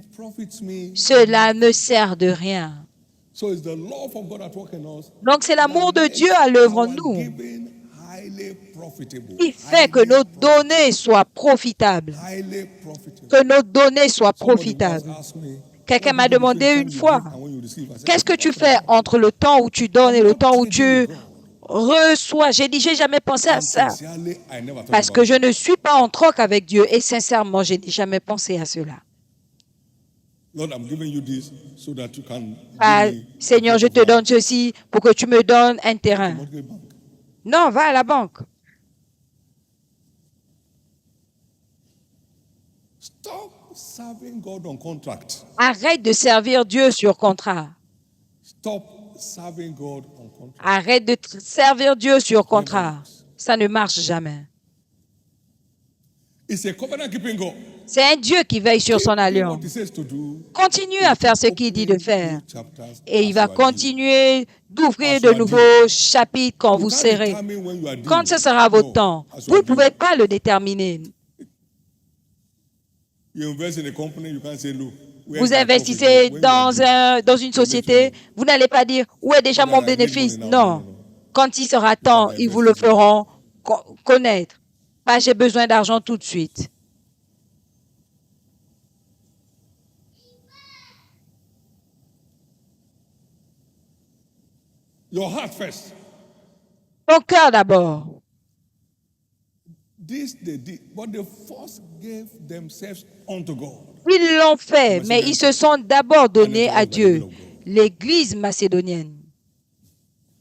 cela ne sert de rien. Donc c'est l'amour de Dieu à l'œuvre en nous qui fait que nos données soient profitables. Que nos données soient profitables. Quelqu'un m'a demandé une fois, qu'est-ce que tu fais entre le temps où tu donnes et le temps où tu reçois? J'ai dit, j'ai jamais pensé à ça. Parce que je ne suis pas en troc avec Dieu. Et sincèrement, je n'ai jamais pensé à cela. Seigneur, je te donne ceci pour que tu me donnes un terrain. Non, va à la banque. Arrête de servir Dieu sur contrat. Arrête de servir Dieu sur contrat. Ça ne marche jamais. C'est un Dieu qui veille sur son alliance. Continue à faire ce qu'il dit de faire. Et il va continuer d'ouvrir de nouveaux chapitres quand vous serez. Quand ce sera votre temps, vous ne pouvez pas le déterminer. Vous investissez dans une société, vous n'allez pas dire « Où est déjà mon bénéfice ?» Non. Quand il sera temps, ils vous le feront connaître. Pas j'ai besoin d'argent tout de suite. Your heart first. Ton cœur d'abord. This they did, but they first gave themselves unto God. Ils l'ont fait, mais ils se sont d'abord donnés à Dieu. L'Église macédonienne.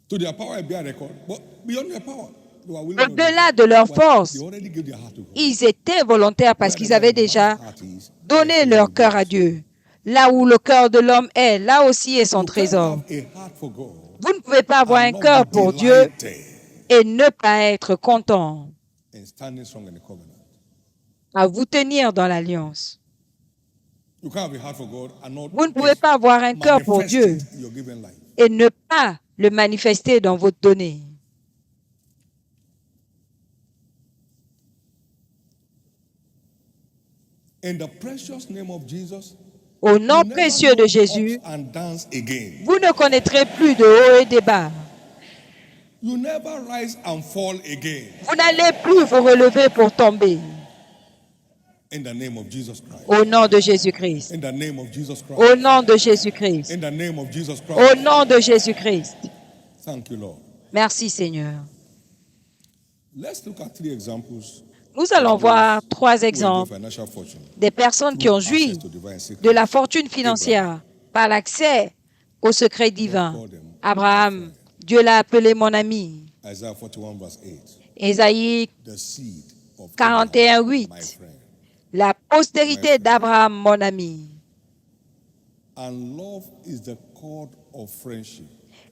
To their power be a record, but beyond their power, they were willing to Au-delà de leur but force, they already gave their heart to God. ils étaient volontaires parce qu'ils avaient déjà Heart is, donné leur cœur à Dieu. Là où le cœur de l'homme est, là aussi est son you can't trésor. have a heart for God Vous ne pouvez pas avoir and un not cœur be pour Dieu delighted et ne pas être content in standing strong in the covenant. à vous tenir dans l'alliance. You can't have a heart for God and not Vous ne pouvez pas avoir un cœur pour manifest Dieu it in your given life. et ne pas le manifester dans votre donnée. In the precious name of Jesus, Au nom you never précieux de know Jésus, ups and downs again. vous ne connaîtrez plus de hauts et de bas. You never rise and fall again. Vous n'allez plus vous relever pour tomber. In the name of Jesus Christ. Au nom de Jésus-Christ. In the name of Jesus Christ. Au nom de Jésus-Christ. In the name of Jesus Au Christ. nom de Jésus-Christ. Thank you, Lord. Merci Seigneur. Let's look at 3 examples. Nous allons voir 3 Who enjoy exemples financial fortune. des personnes qui ont joui Access to divine secrets. de la fortune financière par l'accès au secret divin. Abraham, Dieu l'a appelé mon ami. Isaiah 41 verse 8. Ésaïe The seed of 41, Abraham, 8. my friend. La postérité d'Abraham, mon ami. And love is the cord of friendship.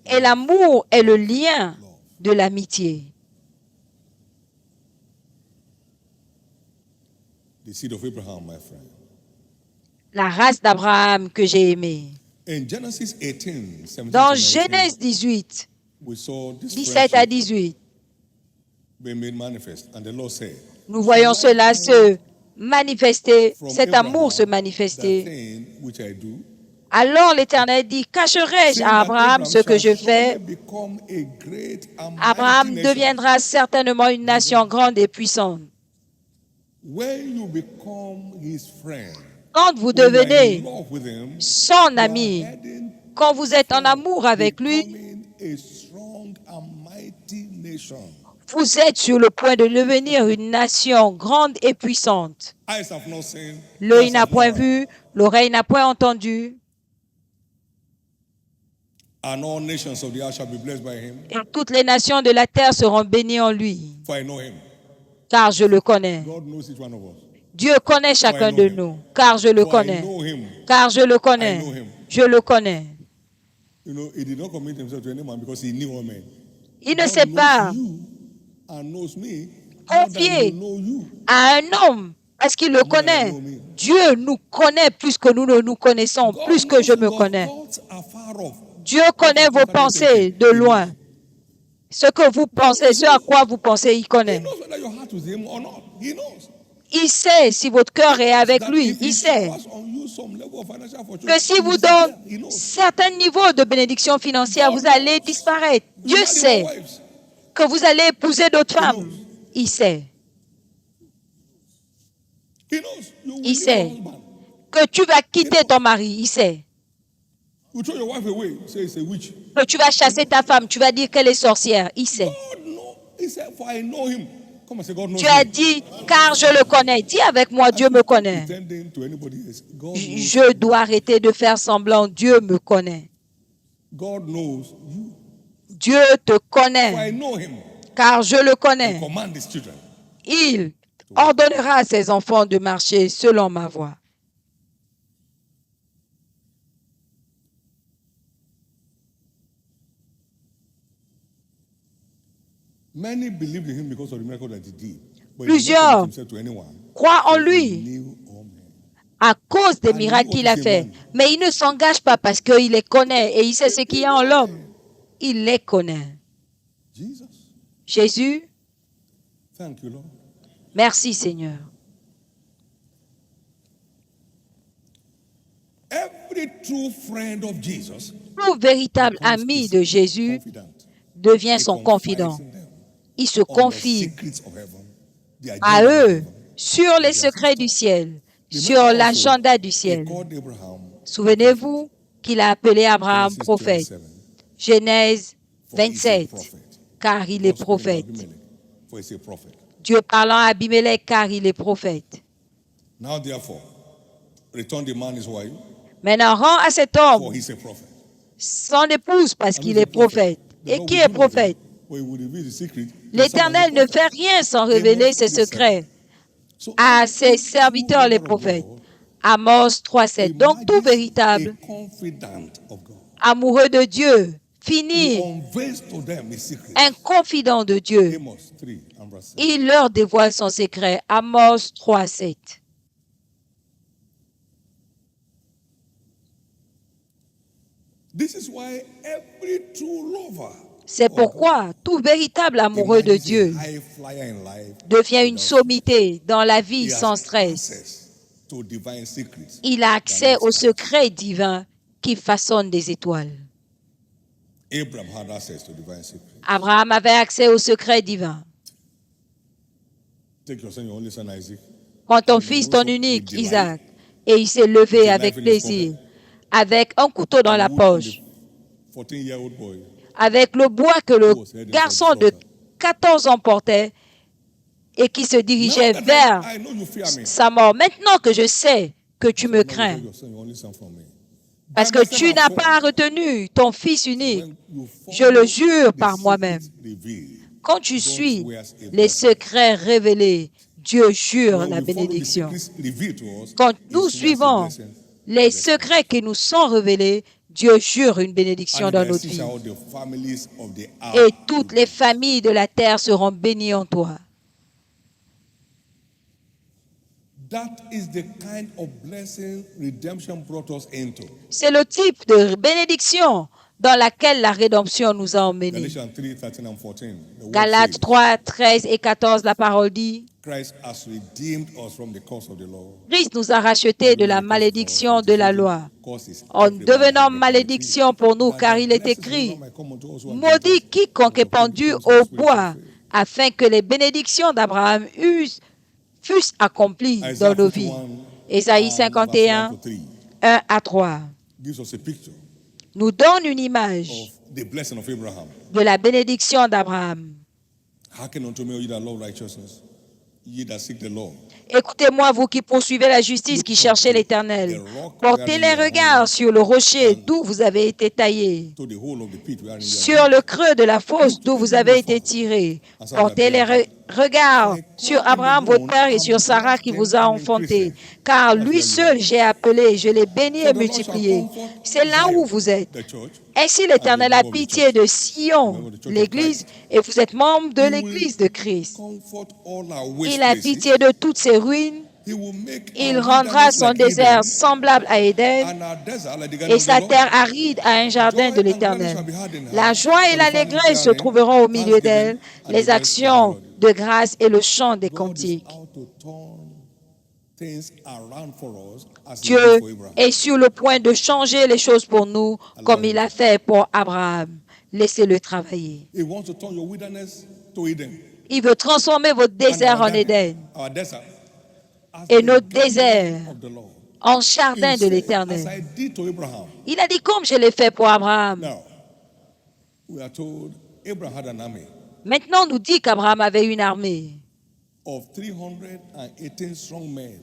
Et l'amour est le lien de l'amitié. The seed of Abraham, my friend. La race d'Abraham que j'ai aimée. In Genesis 18, 17 Dans to 19, Genèse 18, we saw this 17 à friendship 18, being made manifest. And the Lord said, nous voyons cela se manifester, from cet Abraham, amour se the manifester. thing which I do, Alors l'Éternel dit, cacherai-je seeing à that Abraham ce que je shall fais? surely become a great and Abraham mighty nation. deviendra certainement une nation grande et puissante. When you become his friend, Quand vous when you are in devenez love with him, son you are ami, heading quand vous êtes en amour avec lui, becoming a strong and mighty nation. vous êtes sur le point de devenir une nation grande et puissante. Eyes have not seen, L'œil ears n'a have point not heard, vu, l'oreille n'a point entendu, and all nations of the earth shall be blessed by him, et toutes les nations de la terre seront bénies en lui, for I know him. car je le connais. God knows each one of us. Dieu connaît chacun de nous, car je le For I connais. know him. Car je le I know connais. him. Je le connais. You know, he did not commit himself to any man because he knew all men. Il ne God s'est knows pas you and knows me more than confié he know you. à un homme parce qu'il le connaît. Dieu nous connaît plus que nous ne nous connaissons, God plus que je knows me your connais. thoughts are far off. Dieu connaît vos pensées de loin. Ce que vous pensez, ce à quoi vous pensez, il He connaît. knows whether your heart is with him or not. He knows. Il sait si votre cœur est avec That lui. if Il he sait showers on you some level of financial fortune, que si you vous will donne disappear. He knows. certains niveaux de bénédiction financière, vous allez disparaître. You Dieu marry sait more wives. que vous allez épouser d'autres He femmes. knows. Il sait. He knows. You will Il leave sait. your husband. Que tu vas quitter ton mari. Il sait. You throw your wife away. Say it's a witch. Que tu vas chasser ta femme. Tu vas dire qu'elle est sorcière. Il sait. God knows. He said, for I know him. Come and say, God knows Tu as me. dit, car je le connais. Dis avec moi, Dieu me connaît. Pretending to anybody else. God knows. Je dois arrêter de faire semblant. Dieu me connaît. God knows you. Dieu te For I connaît. know him. Car je le And connais. command his children. Il ordonnera à ses enfants de marcher selon ma voie. Many believed in him because of the miracle that he did. But he did not Plusieurs commit himself to anyone. croient en He lui knew all men. à cause des miracles qu'il a fait. Mais il ne s'engage pas parce qu'il les connaît et il sait ce qu'il y a en l'homme. Il les connaît. Jesus. Jésus, Thank you, Lord. merci Seigneur. Every true friend of Jesus Tout véritable ami de Jésus confident. devient He son confides confident. in them Il se on the confie secrets of heaven the à agenda of eux heaven, sur les secrets du ciel, sur l'agenda du He ciel. called Abraham Souvenez-vous qu'il a appelé Abraham Genesis prophète. 27, Genèse for he's a 27, prophet. car il est God speaking to prophète. Abimelech, for he's a prophet. Dieu parlant à Abimelech, car il est prophète. Now therefore, return the man his wife, Maintenant, rends à cet for homme he's a prophet. son épouse parce And qu'il who's est a prophet? prophète. The Et Lord qui will est do nothing, prophète? but he will reveal the secret to L'Éternel someone ne who's a fait prophet. rien sans révéler ses 3:7. secrets So à every ses true serviteurs les lover of prophètes. God Amos 3,7. Donc tout imagines véritable a confidant of God amoureux de Dieu who finit unveils to them his secret. un confident de Dieu. Amos 3 and verse 7. Il leur dévoile son secret. Amos 3,7. This is why every true lover C'est of God pourquoi tout véritable amoureux de imagines Dieu a high flyer in life devient une without sommité dans la He vie has sans stress. access to divine secrets Il a that accès makes aux stars. secrets divins qui façonnent des étoiles. Abraham had access to divine secrets. Abraham avait accès aux secrets divins. Take your son, your only son Isaac. Prends ton And he fils, rose ton up with unique, delight, Isaac, et il s'est with levé a avec knife in his plaisir, pocket, avec un couteau dans and la wood on poche, the 14-year-old boy avec le bois que le who was heading for the garçon de slaughter. 14 ans portait et qui se Now dirigeait that vers I know you fear me, sa mort. Maintenant que je sais que tu me so now crains, withhold your son, your only son from me. parce By que myself tu I n'as swore, pas retenu ton fils unique, when you je le follow jure the par moi-même. secrets revealed, Quand tu God suis swears a les blessing. secrets révélés, Dieu jure When la we follow the bénédiction. secrets revealed to us, Quand He nous swears a suivons blessing. les secrets qui nous sont révélés, Dieu jure une bénédiction And dans the notre vie. all the families of the Et earth. toutes les familles de la terre seront bénies en toi. That is the kind of blessing redemption brought us into. C'est le type de bénédiction dans laquelle la rédemption nous a emmenés. Galatians 3, 13 and 14. The word Galates says, 3, 13 et 14, la parole dit, Christ has redeemed us from the curse of the law. Christ nous a rachetés de la malédiction de la loi, en devenant malédiction pour nous, car il est écrit, maudit quiconque est pendu au bois, afin que les bénédictions d'Abraham fussent accomplies dans nos vies. Ésaïe 51, 1 à 3 gives us a picture nous donne une image of the blessing of Abraham. de la bénédiction d'Abraham. Hearken unto me, O ye that love righteousness, ye that seek the Lord. Écoutez-moi, vous qui poursuivez la justice, qui cherchez l'Éternel. Portez les regards sur le rocher d'où vous avez été taillé, To the hole of the pit wherein ye are sur le creux de la fosse d'où vous avez été tiré. Portez les regards sur Abraham, votre père, et sur Sarah qui vous a enfanté. Car lui seul j'ai appelé, je l'ai béni et multiplié. C'est là où vous êtes. the church. Ainsi l'Éternel a pitié de Sion, l'Église, et vous êtes membre de l'Église de Christ. Comfort all our waste Il a places. pitié de toutes ses ruines. He will make Il our rendra wilderness son like désert Eden, semblable à Éden and our desert like the garden et of the sa Lord. terre aride à un jardin de l'Éternel. La joie et l'allégresse se trouveront au milieu d'elle, les actions de grâce et le chant des God is cantiques. out to turn things around for us as he Dieu did for Abraham. est sur le point de changer les choses pour nous comme il a fait pour Abraham. Laissez-le travailler. He wants to turn your wilderness to Eden. Il veut transformer votre désert en Éden, Our desert as et the notre garden désert of the Lord. en He jardin de said, as l'Éternel. I did to Abraham. Il a dit comme je l'ai fait pour Abraham. Now, we are told Abraham had an army Maintenant, on nous dit qu'Abraham avait une armée of 318 strong men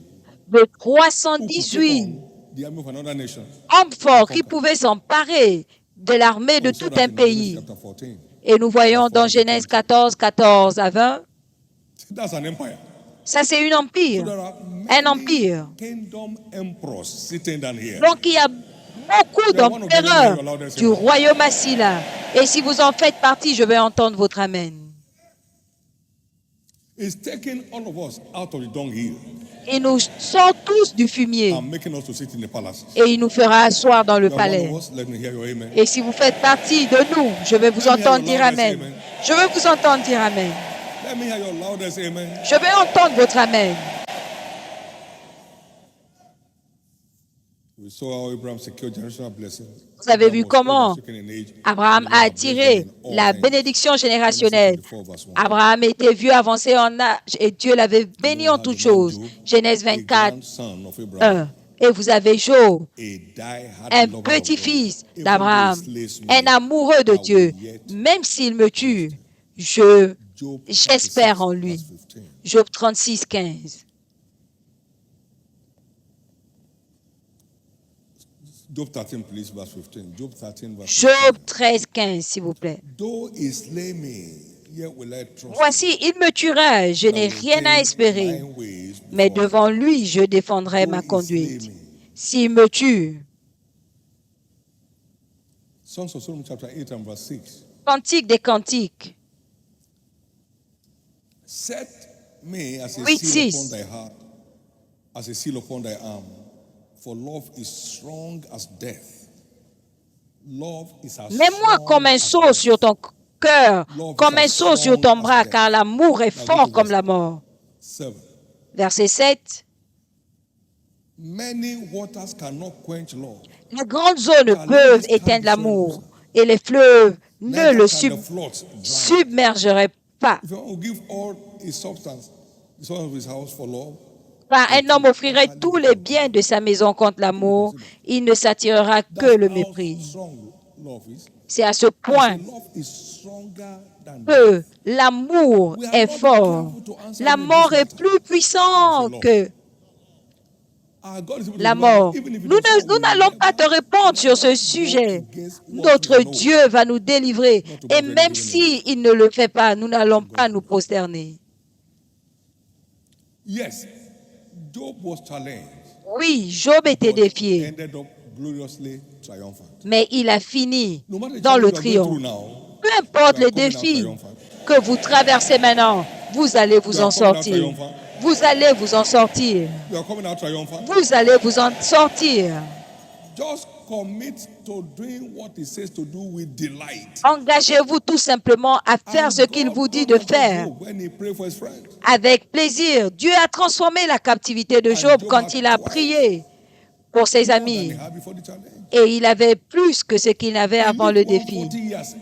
de who could 318 take on the army of another nation. hommes forts qui pouvaient s'emparer de l'armée de We saw tout that un in Genesis pays. chapter 14. Et nous voyons dans Genèse 14, 14 à 20, That's an empire. ça c'est un So empire. there are Un many empire. kingdom emperors sitting down here. Donc il y a beaucoup d'empereurs du royaume assis là. Et si vous en faites partie, je vais entendre votre amen. It's taking all of us out of the dunghill Il nous sort tous du fumier and making us to sit in the palaces. et il nous fera asseoir dans le You are one palais. of us, let me hear your amen. Et si vous faites partie de nous, je vais vous entendre dire amen. Je vais vous entendre dire amen. Let me hear your loudest amen. Je vais entendre votre amen. We saw how Abraham secured generational blessings. Vous avez vu Abraham was old and comment stricken in age, Abraham and the a Lord had blessed attiré them in all la things. bénédiction Genesis générationnelle. 24, verse 1. Abraham était vieux, avancé en âge, et Dieu l'avait And béni you en had toutes the man choses. Job, Genèse a 24, grandson of Abraham, 1. Et vous avez Job, a die-hard un lover of petit-fils God. Even though he d'Abraham, slays un me, amoureux de I Dieu. will yet Même s'il me trust tue, him. Job j'espère 36, en lui. verse 15. Job 36, 15. Job 13, please, verse 15. Job 13, verse Job 15. 13, 15, s'il vous plaît. Though he slay me, yet will I trust him. Voici, il me tuera, je I n'ai will rien à take espérer, my ways mais before him. devant lui, je défendrai Though ma he slay conduite. me. S'il me tue, Songs of Solomon chapter 8 and verse 6. Cantique des cantiques, Set me as a 8, seal 6. upon thy heart, as a seal upon thy arm. For love is strong as death. Love is as Mets-moi strong comme un as sceau death. sur ton cœur, Love comme is un as sceau sur strong ton as bras, death. car l'amour est Now go fort to comme verse la mort. 7. Verset 7. Many waters cannot quench love, Les grandes eaux ne peuvent éteindre l'amour, et les fleuves ne neither le can the floods drown. submergeraient pas. If you give all his substance, the son of his house for love, Car un homme offrirait tous les biens de sa maison contre l'amour, il ne s'attirera que that's le how mépris. strong love is. C'est à ce I point say love is stronger than death. que l'amour We are est not fort. careful to answer La me this mort est matter. plus puissante que Our God is able to la deliver us, mort. even if it Nous does not, we n'allons pas te never répondre sur ce go sujet. against what we Notre know. Dieu va nous délivrer. Not to Et bow to any même given s'il ne le fait pas, nous n'allons pas nous prosterner. Yes, Job was challenged. Oui, Job était but défié, ended up gloriously triumphant. mais il a fini No matter the dans le challenge you are going through triomphe. now, Peu importe you are les coming out défis triumphant. que vous traversez maintenant, vous allez vous You are en coming out sortir. triumphant. Vous allez vous en sortir. You are coming out triumphant. Vous allez vous en sortir. Just commit to doing what he says to do with delight. Engagez-vous tout simplement à faire And ce qu'il God vous dit brought de out faire Job when he prayed for his friends. avec plaisir. Dieu a transformé la captivité de And Job Job quand had il a twice prié pour ses more than amis. he had before the challenge. Et il avait plus que ce qu'il avait He avant le lived défi. 140 years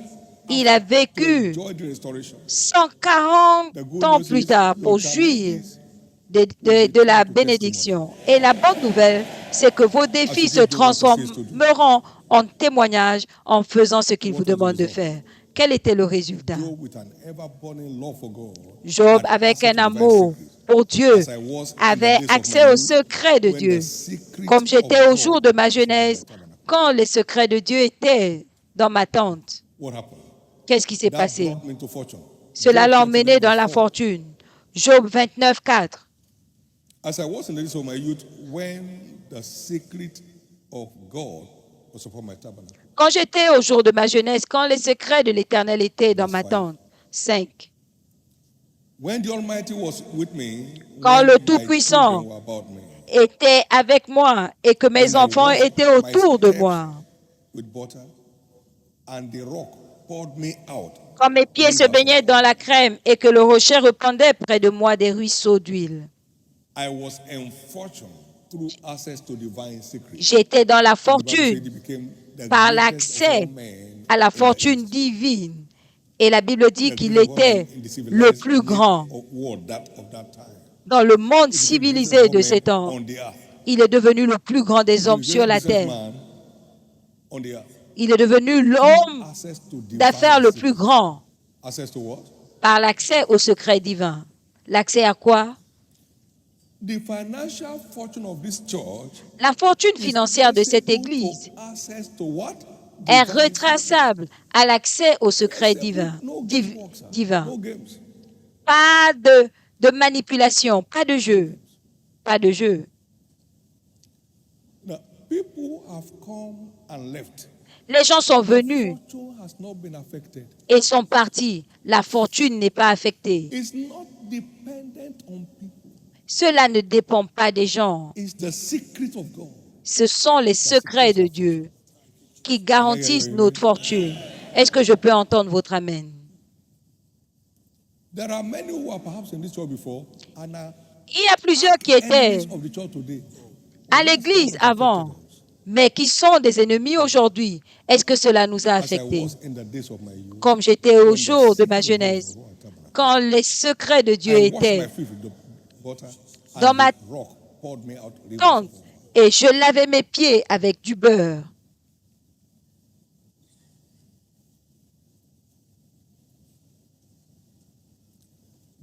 Il a to vécu enjoy the restoration. 140 The good ans news plus is tard your pour jouir challenges de la bénédiction. Et la bonne nouvelle, c'est que vos défis se transformeront en témoignages en faisant ce qu'il vous demande de faire. Quel était le résultat? Job, with an ever-burning love for God, Job, had avec access un to divine amour secrets. pour Dieu, As I was in the avait days of accès my aux youth, secrets de when Dieu. the secret Comme j'étais of au jour God de ma was in my jeunesse, tabernacle. quand les secrets de Dieu étaient dans ma tente. What happened? Qu'est-ce qui s'est That passé? brought me to fortune. Cela Job l'a 39 emmené dans la verse 4. fortune. Job 29, 4. As I was in the days of my youth, when the secret of God was upon my tabernacle. Quand j'étais au jour de ma jeunesse, quand les secrets de l'Éternel étaient dans ma tente. 5. When the Almighty was with me, Quand when le my Tout-Puissant children were about me, était avec moi et que mes when I enfants washed étaient my autour de steps moi. with butter, and the rock poured me out. Quand mes pieds se baignaient dans la crème et que le rocher répandait près de moi des ruisseaux d'huile. I was in fortune through access to divine secrets. J'étais dans la The Bible said fortune he became the par greatest of l'accès all men à la in the fortune East. divine. Et la Bible dit The qu'il greatest of all était men in the le civilized plus grand world of that time. dans le monde He became the civilisé greatest de of ces all temps. men on the earth. Il est devenu le plus grand des He hommes became sur the la greatest terre. man on the earth. Il est devenu l'homme Access to divine d'affaires le secrets. plus grand Access to what? par l'accès au secret divin. L'accès à quoi? The financial fortune of this church La fortune financière de cette traceable église to access to what? est Divine retraçable à l'accès au secret secrets. divin. No game works, sir. divin. No games. Pas de manipulation, pas de jeu. Pas de jeu. Now, people have come and left. Les gens sont venus Fortune has not been affected. et sont partis. La fortune n'est pas affectée. It's not dependent on people. Cela ne dépend pas des gens. It's the secret of God. Ce sont les secrets de Dieu qui garantissent notre fortune. Est-ce que je peux entendre votre amen? There are many who are perhaps in this church before and are Il y a plusieurs qui étaient enemies of the church today. à l'église avant mais qui sont des ennemis aujourd'hui. Est-ce que cela nous a as I affectés? was in the days of my youth, Comme j'étais au when the jour de ma secret of jeunesse, God was tabernacle. quand les secrets de Dieu I washed my étaient feet with the butter, dans and ma the rock poured me out rivers tente of water. et je lavais mes pieds avec du beurre.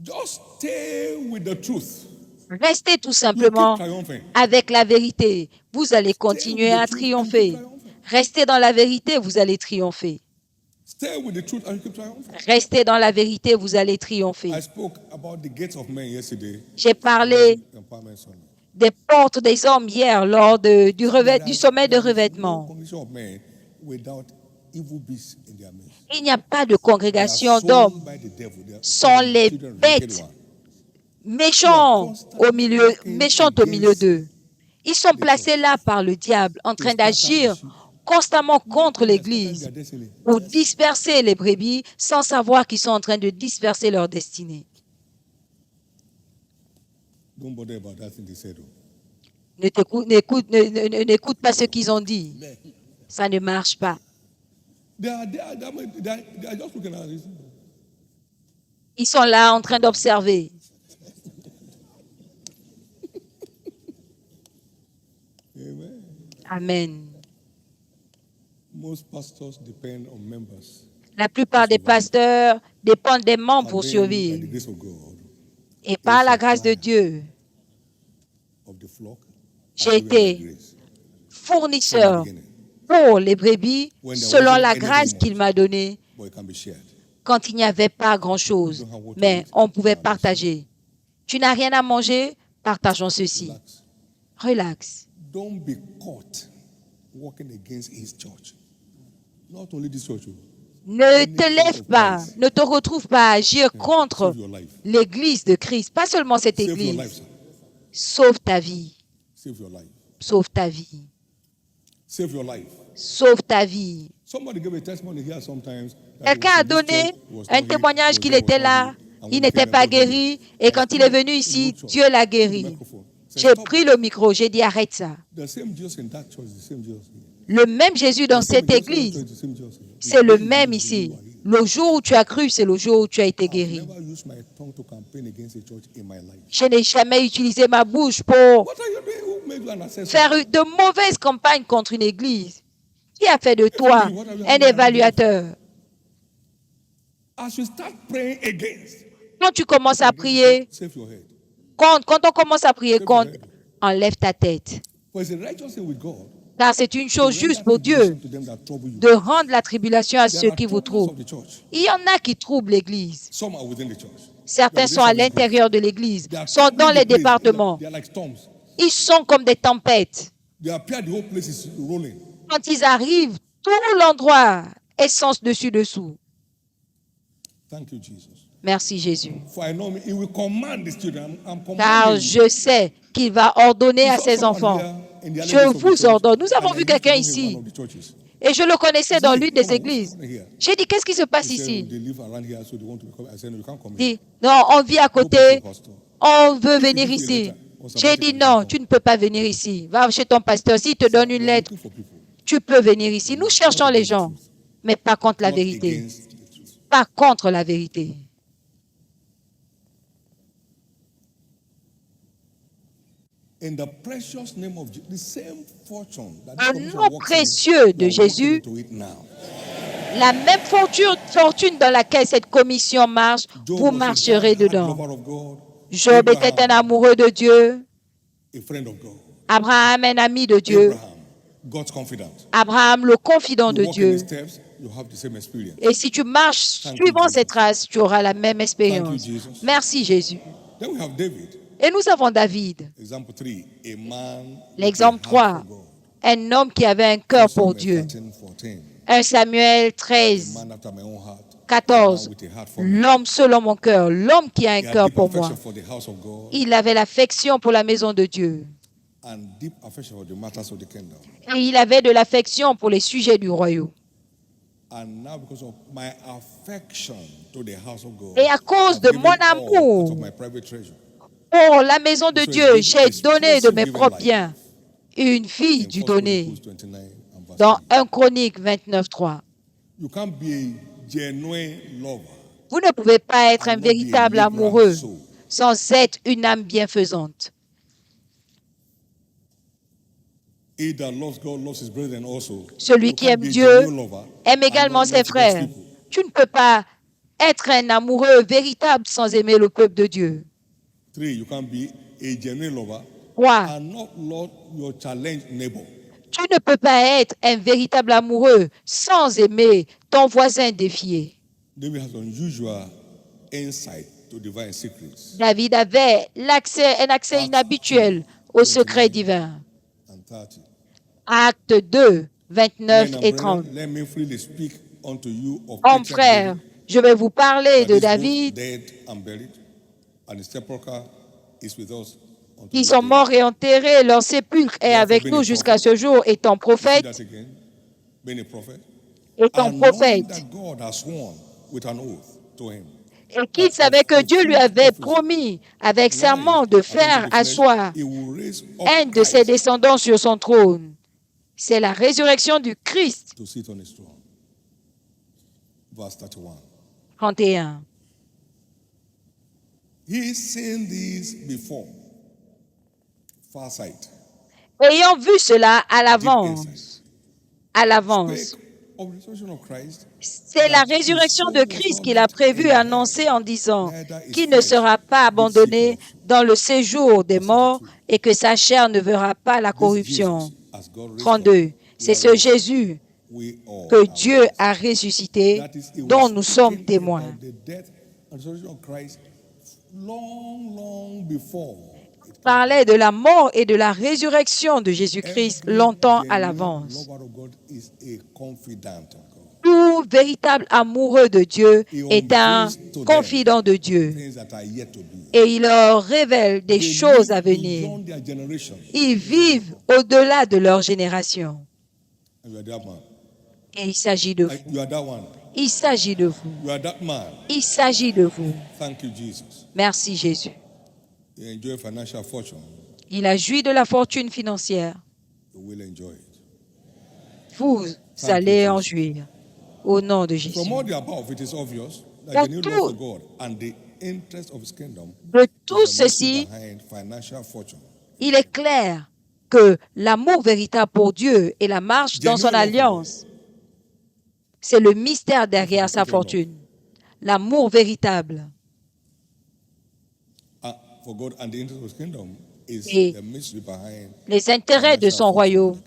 Just stay with the truth. Restez tout You keep simplement triumphing. avec la vérité. Vous allez Stay with continuer the à truth and keep triompher. triumphing. Restez dans la vérité, vous allez triompher. Stay with the truth and keep triumphing. Restez dans la vérité, vous allez triompher. I spoke about the gates of men yesterday. J'ai parlé Empowerment Summit. des portes des hommes hier lors du sommet de There is no revêtement. congregation of men without evil beasts in their midst. Il n'y a pas de They are congrégation sown d'hommes by the devil. They are sans the les children of the wicked bêtes one. méchants au milieu d'eux. Ils sont placés là par le diable, en train d'agir constamment contre l'Église pour disperser les brebis sans savoir qu'ils sont en train de disperser leur destinée. Don't bother about that thing they said. N'écoute pas ce qu'ils ont dit. Ça ne marche pas. They are just looking at this. Ils sont là en train d'observer. Amen. Amen. Most pastors depend on members. La plupart des pasteurs dépendent des membres pour By the survivre. grace of God, Et par la grâce de Dieu, of the flock, j'ai and given by été grace. fournisseur pour les brebis selon la grâce qu'il m'a donnée But it can be shared. quand il n'y avait pas grand-chose. Mais on pouvait partager. Tu n'as rien à manger? Partageons ceci. Relax. Relax. Don't be caught walking against his church. Not only this church. Ne te lève pas, ne te retrouve pas à agir contre Save your life. l'Église de Christ. Pas seulement cette Save your life, Église. sir. Sauve ta vie. Save your life. Sauve ta vie. Save your life. Sauve ta vie. Somebody gave a testimony here sometimes. that Quelqu'un he was a in this donné church, he was un not healed, témoignage he qu'il was était not là, healed, and il when n'était he came pas and got healed, guéri, et quand il est venu ici, Dieu l'a guéri. J'ai pris le micro, j'ai dit arrête ça. The same Jesus in that church, the same Jesus here. Le même Jésus dans The same cette Jesus in that église, church, the same Jesus here. c'est le The day même you ici. are healed. Le jour où tu as cru, c'est le jour où tu as été I've guéri. never used my tongue to campaign against a church in my life. Je n'ai jamais utilisé ma bouche pour What are you doing? Who made you an assessor? faire de mauvaises campagnes contre une église. Qui a fait de toi un évaluateur? As you start praying against, Quand tu commences à prier save your head. contre, quand on commence à prier contre, enlève ta tête. For it's a righteous thing with God. Car c'est une chose juste pour Dieu To them that trouble you. de rendre la tribulation à There ceux are qui vous troubles troublent. of the church. Il y en a qui troublent l'Église. Some are within the church. Certains sont à l'intérieur de l'Église, They are sont dans troubling les the place. départements. They are like storms. Ils sont comme des tempêtes. They appear the whole place is rolling. Quand ils arrivent, tout l'endroit est sens dessus-dessous. Thank you, Jesus. Merci Jésus. For I know me, he will command his children. I'm Car commanding. je sais qu'il va ordonner à ses enfants. Je vous ordonne. Nous avons vu quelqu'un ici et je le connaissais dans l'une des églises. J'ai dit, qu'est-ce qui se passe ici? Il dit, non, on vit à côté, on veut venir ici. J'ai dit, non, tu ne peux pas venir ici. Va chez ton pasteur. S'il te donne une lettre, tu peux venir ici. Nous cherchons les gens, mais pas contre la vérité. Pas contre la vérité. In the precious name of Jesus, the same fortune that Un this commission nom walks in, précieux de you are walking Jésus, into it now. la même fortune dans laquelle cette commission marche, Job vous was a marcherez die-hard dedans. lover of God, Job était un amoureux de Dieu. a friend of God. Abraham, un ami de Dieu. Abraham, God's confidant. Abraham, le confident You de walk in Dieu. his steps, you have the same experience. Et si tu marches suivant ces traces, tu auras la même expérience. Thank you, Jesus. Merci Jésus. Then we have David. Et nous avons David, Example 3, a man with l'exemple a heart 3, for God. un homme qui avait un cœur pour Dieu. 13, 1 Samuel a 13, man after my own heart. 14. A man with a heart for me. L'homme selon mon cœur, l'homme qui a un He had cœur deep pour moi. affection for the house of God Il avait l'affection pour la maison de Dieu. and deep affection for the matters of the kingdom. Et il avait de l'affection pour les sujets du royaume. And now because of my affection to the house of God, Et à cause I've de given mon all amour out of my private treasure. pour la maison de Dieu, j'ai donné de mes propres biens. une vie in du 1 donné. Chronicles 29 and verse Dans 3. 1 Chronique 29, 3. You can't be a genuine lover Vous ne pouvez pas être and un not be a véritable liberal amoureux soul. sans être une âme bienfaisante. He that loves God loves his brethren also. Celui You qui can't aime be a Dieu genuine lover aime and également not ses love God's frères. people. Tu ne peux pas être un amoureux véritable sans aimer le peuple de Dieu. 3, you can't be a genuine lover 3. and not love your challenged neighbor. Tu ne peux pas être un véritable amoureux sans aimer ton voisin défié. David has unusual insight to divine secrets. David avait un accès inhabituel aux secrets divins. And 30. Acte 2, 29 Men and et 30. brethren, let me freely speak unto you of Hommes, patriarch frères, David, je vais vous parler that de is both David, dead and buried, and his sepulchre is with us unto qui this sont day. morts et enterrés, leur sépulcre est avec nous jusqu'à ce jour, étant You see prophète, that again? Being a prophet. étant And knowing prophète, that God has sworn with an oath to him. et qu'il savait que Dieu lui avait promis avec serment de faire asseoir He will raise up un de ses Christ descendants sur son trône. C'est la résurrection du Christ. to sit on his throne. Verse 31. 31. He seen these before. Farsight. Ayant vu cela à Deep l'avance, insight. à l'avance, Spake of the resurrection of Christ, c'est la résurrection de Christ qu'il a prévu annoncer en disant qu'il ne sera pas abandonné dans le séjour des morts et que sa chair ne verra pas la corruption. 32. C'est ce Jésus que Dieu a ressuscité, dont nous sommes témoins. Parlait de la mort et de la résurrection de Jésus-Christ longtemps à l'avance. Tout véritable amoureux de Dieu est un confident de Dieu et il leur révèle des choses à venir. Ils vivent au-delà de leur génération. Et il s'agit de vous. Il s'agit de vous. Il s'agit de vous. Merci Jésus. Il a joui de la fortune financière. Vous allez en jouir. Au nom de Jésus. De tout ceci, il est clair que l'amour véritable pour Dieu et la marche dans son alliance, c'est le mystère derrière sa fortune. L'amour véritable. Et les intérêts de son royaume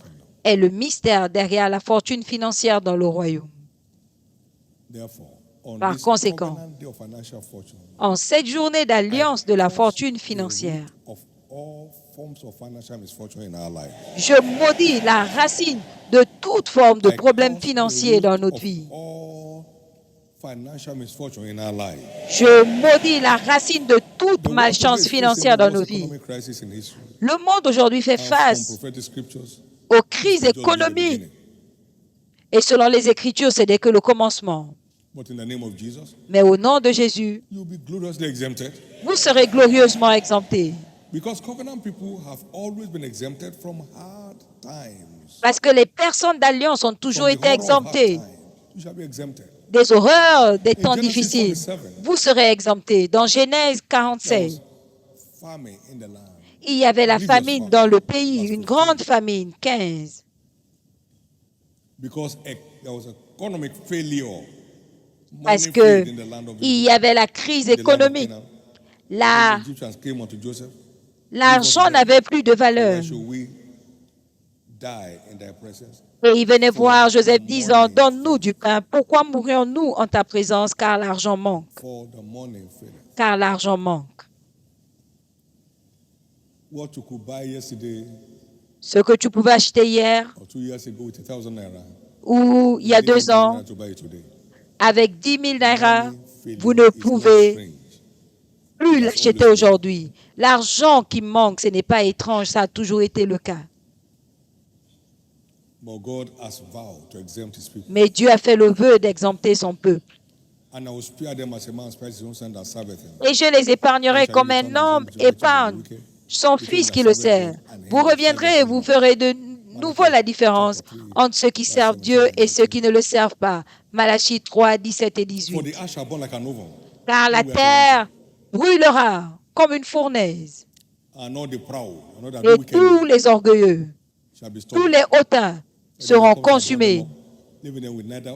est le mystère derrière la fortune financière dans le royaume. Par conséquent, en cette journée d'alliance de la fortune financière, je maudis la racine de toute forme de problème financier dans notre vie. Je maudis la racine de toute malchance financière dans nos vies. Le monde aujourd'hui fait face aux crises économiques. Et selon les Écritures, ce n'est que le commencement. Mais au nom de Jésus, vous serez glorieusement exemptés. Parce que les personnes d'alliance ont toujours été exemptées des horreurs, des temps difficiles. Vous serez exemptés. Dans Genèse 47, il y avait la famine dans le pays, une grande famine, 15. Parce qu'il y avait la crise économique. L'argent n'avait plus de valeur. Et il venait voir Joseph disant, donne-nous du pain. Pourquoi mourrions-nous en ta présence? Car l'argent manque. Car l'argent manque. Ce que tu pouvais acheter hier ou il y a 2 ans, avec 10 000 naira, vous ne pouvez plus l'acheter aujourd'hui. L'argent qui manque, ce n'est pas étrange, ça a toujours été le cas. Mais Dieu a fait le vœu d'exempter son peuple. Et je les épargnerai comme un homme épargne son fils qui le sert. Vous reviendrez et vous ferez de nouveau la différence entre ceux qui servent Dieu et ceux qui ne le servent pas. Malachie 3, 17 et For 18. the ash shall burn like an oven, Car la terre brûlera comme une fournaise, and all the proud, and all that et do tous wickedly les orgueilleux, shall be tous stolen. les hautains seront consumés. Living there with neither